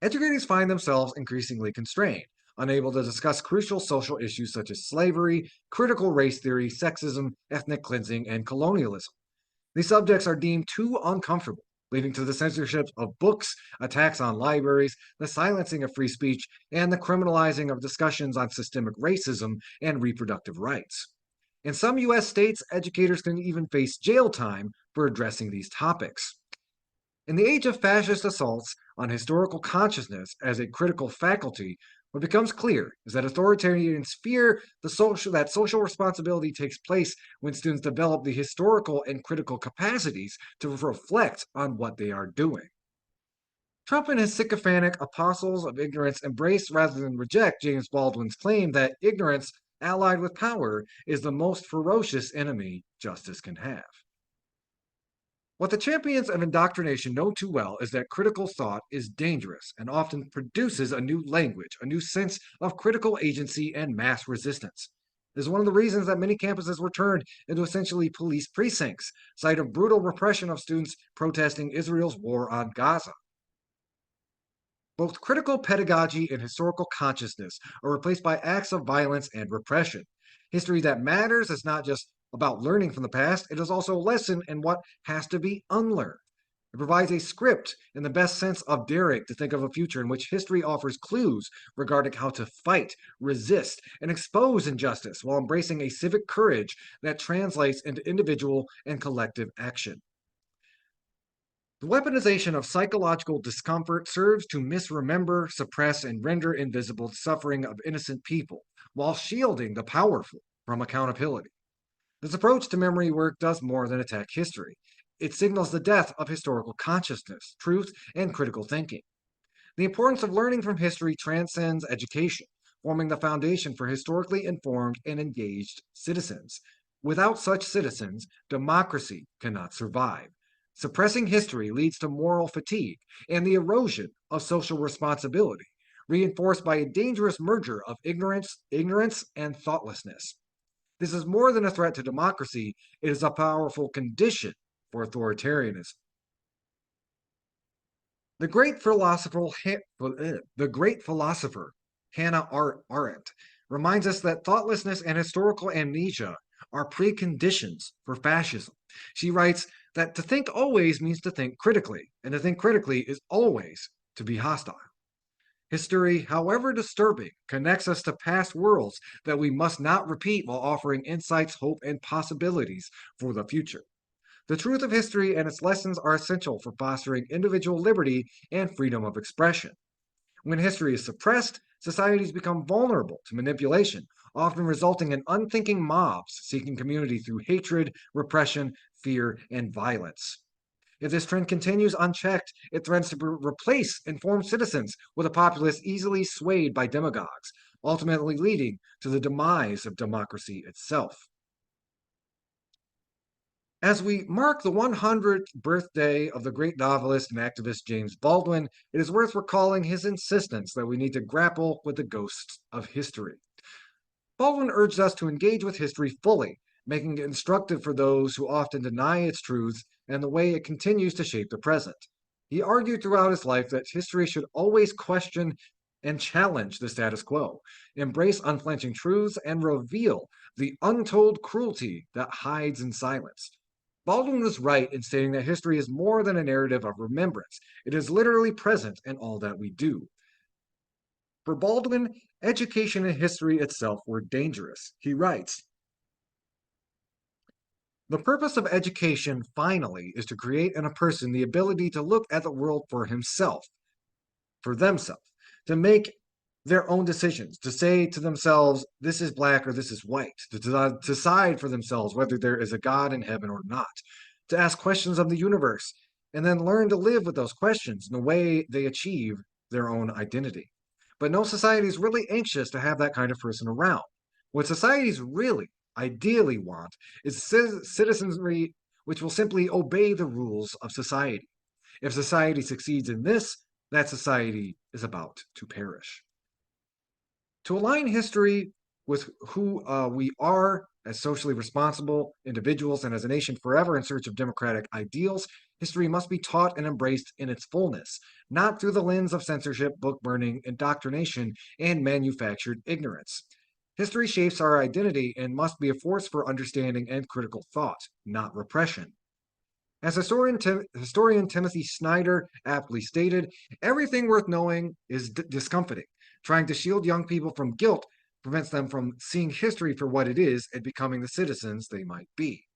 [SPEAKER 1] Educators find themselves increasingly constrained, unable to discuss crucial social issues such as slavery, critical race theory, sexism, ethnic cleansing, and colonialism. These subjects are deemed too uncomfortable, leading to the censorship of books, attacks on libraries, the silencing of free speech, and the criminalizing of discussions on systemic racism and reproductive rights. In some U.S. states, educators can even face jail time for addressing these topics. In the age of fascist assaults on historical consciousness as a critical faculty, what becomes clear is that authoritarians fear that social responsibility takes place when students develop the historical and critical capacities to reflect on what they are doing. Trump and his sycophantic apostles of ignorance embrace rather than reject James Baldwin's claim that ignorance, allied with power, is the most ferocious enemy justice can have. What the champions of indoctrination know too well is that critical thought is dangerous and often produces a new language, a new sense of critical agency and mass resistance. This is one of the reasons that many campuses were turned into essentially police precincts, site of brutal repression of students protesting Israel's war on Gaza. Both critical pedagogy and historical consciousness are replaced by acts of violence and repression. History that matters is not just about learning from the past, it is also a lesson in what has to be unlearned. It provides a script in the best sense of daring to think of a future in which history offers clues regarding how to fight, resist, and expose injustice while embracing a civic courage that translates into individual and collective action. The weaponization of psychological discomfort serves to misremember, suppress, and render invisible the suffering of innocent people, while shielding the powerful from accountability. This approach to memory work does more than attack history. It signals the death of historical consciousness, truth, and critical thinking. The importance of learning from history transcends education, forming the foundation for historically informed and engaged citizens. Without such citizens, democracy cannot survive. Suppressing history leads to moral fatigue and the erosion of social responsibility, reinforced by a dangerous merger of ignorance and thoughtlessness. This is more than a threat to democracy, it is a powerful condition for authoritarianism. The great philosopher, Hannah Arendt reminds us that thoughtlessness and historical amnesia are preconditions for fascism. She writes that to think always means to think critically, and to think critically is always to be hostile. History, however disturbing, connects us to past worlds that we must not repeat while offering insights, hope, and possibilities for the future. The truth of history and its lessons are essential for fostering individual liberty and freedom of expression. When history is suppressed, societies become vulnerable to manipulation, often resulting in unthinking mobs seeking community through hatred, repression, fear, and violence. If this trend continues unchecked, it threatens to replace informed citizens with a populace easily swayed by demagogues, ultimately leading to the demise of democracy itself. As we mark the 100th birthday of the great novelist and activist James Baldwin, it is worth recalling his insistence that we need to grapple with the ghosts of history. Baldwin urged us to engage with history fully, making it instructive for those who often deny its truths and the way it continues to shape the present. He argued throughout his life that history should always question and challenge the status quo, embrace unflinching truths, and reveal the untold cruelty that hides in silence. Baldwin was right in stating that history is more than a narrative of remembrance. It is literally present in all that we do. For Baldwin, education and history itself were dangerous. He writes, "The purpose of education, finally, is to create in a person the ability to look at the world for himself, for themselves, to make their own decisions, to say to themselves, this is black or this is white, to decide for themselves whether there is a God in heaven or not, to ask questions of the universe, and then learn to live with those questions in the way they achieve their own identity. But no society is really anxious to have that kind of person around. What societies really, ideally want is citizenry which will simply obey the rules of society. If society succeeds in this, that society is about to perish." To align history with who we are as socially responsible individuals and as a nation forever in search of democratic ideals, history must be taught and embraced in its fullness, not through the lens of censorship, book burning, indoctrination, and manufactured ignorance. History shapes our identity and must be a force for understanding and critical thought, not repression. As historian Timothy Snyder aptly stated, everything worth knowing is discomfiting. Trying to shield young people from guilt prevents them from seeing history for what it is and becoming the citizens they might be.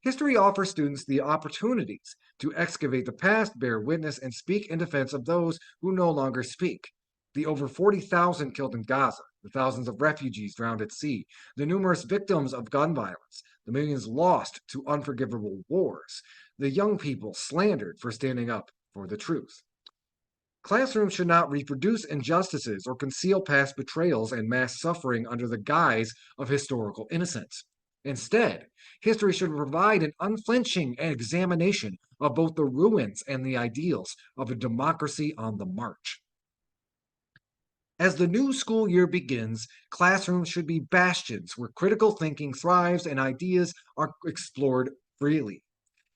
[SPEAKER 1] History offers students the opportunities to excavate the past, bear witness, and speak in defense of those who no longer speak. The over 40,000 killed in Gaza, the thousands of refugees drowned at sea, the numerous victims of gun violence, the millions lost to unforgivable wars, the young people slandered for standing up for the truth. Classrooms should not reproduce injustices or conceal past betrayals and mass suffering under the guise of historical innocence. Instead, history should provide an unflinching examination of both the ruins and the ideals of a democracy on the march. As the new school year begins, classrooms should be bastions where critical thinking thrives and ideas are explored freely.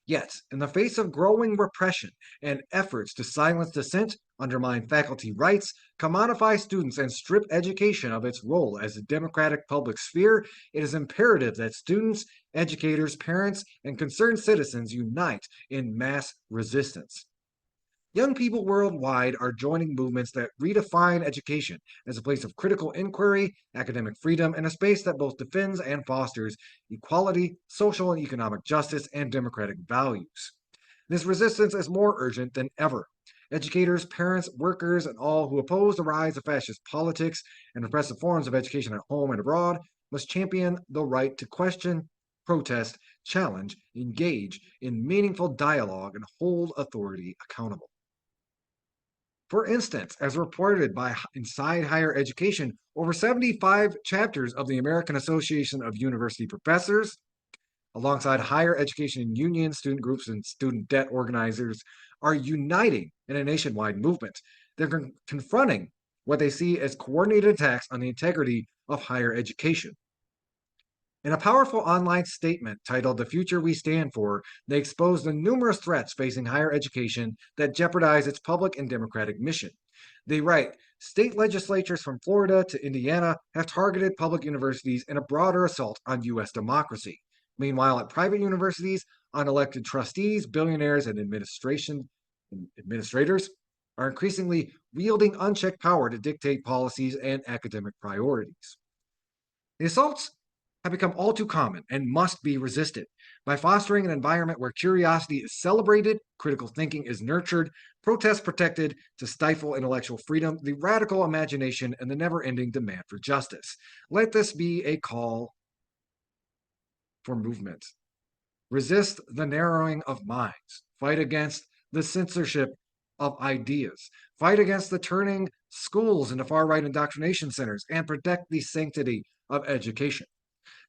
[SPEAKER 1] Yet, in the face of growing repression and efforts to silence dissent, undermine faculty rights, commodify students, and strip education of its role as a democratic public sphere, it is imperative that students, educators, parents, and concerned citizens unite in mass resistance. Young people worldwide are joining movements that redefine education as a place of critical inquiry, academic freedom, and a space that both defends and fosters equality, social and economic justice, and democratic values. This resistance is more urgent than ever. Educators, parents, workers, and all who oppose the rise of fascist politics and repressive forms of education at home and abroad must champion the right to question, protest, challenge, engage in meaningful dialogue, and hold authority accountable. For instance, as reported by Inside Higher Education, over 75 chapters of the American Association of University Professors, alongside higher education unions, student groups, and student debt organizers, are uniting in a nationwide movement. They're confronting what they see as coordinated attacks on the integrity of higher education. In a powerful online statement titled The Future We Stand For, they expose the numerous threats facing higher education that jeopardize its public and democratic mission. They write, state legislatures from Florida to Indiana have targeted public universities in a broader assault on U.S. democracy. Meanwhile, at private universities, unelected trustees, billionaires, and administrators are increasingly wielding unchecked power to dictate policies and academic priorities. The assaults have become all too common and must be resisted. By fostering an environment where curiosity is celebrated, critical thinking is nurtured, protest protected to stifle intellectual freedom, the radical imagination, and the never-ending demand for justice. Let this be a call for movement. Resist the narrowing of minds. Fight against the censorship of ideas. Fight against the turning schools into far-right indoctrination centers and protect the sanctity of education.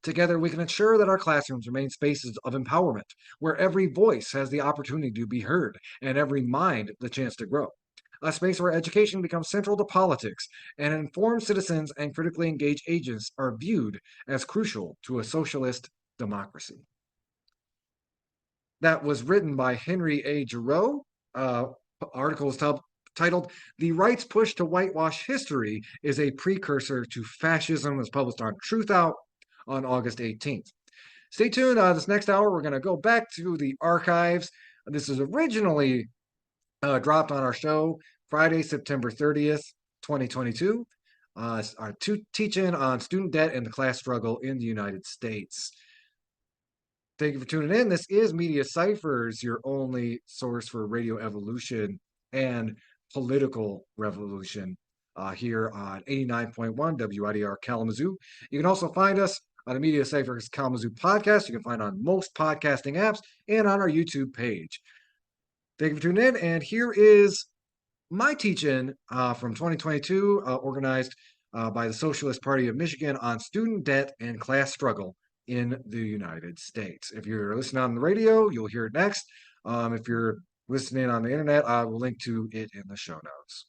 [SPEAKER 1] Together, we can ensure that our classrooms remain spaces of empowerment, where every voice has the opportunity to be heard and every mind the chance to grow. A space where education becomes central to politics, and informed citizens and critically engaged agents are viewed as crucial to a socialist democracy. That was written by Henry A. Giroux. Article is titled The Right's Push to Whitewash History is a Precursor to Fascism. It was published on Truth Out on August 18th. Stay tuned. This next hour, we're going to go back to the archives. This is originally dropped on our show Friday, September 30th, 2022. Our teaching on student debt and the class struggle in the United States. Thank you for tuning in. This is Media Cyphers, your only source for radio evolution and political revolution here on 89.1 WIDR Kalamazoo. You can also find us on the Media Cyphers Kalamazoo podcast. You can find on most podcasting apps and on our YouTube page. Thank you for tuning in. And here is my teach-in from 2022, organized by the Socialist Party of Michigan on student debt and class struggle in the United States. If you're listening on the radio, you'll hear it next. If you're listening on the internet, I will link to it in the show notes.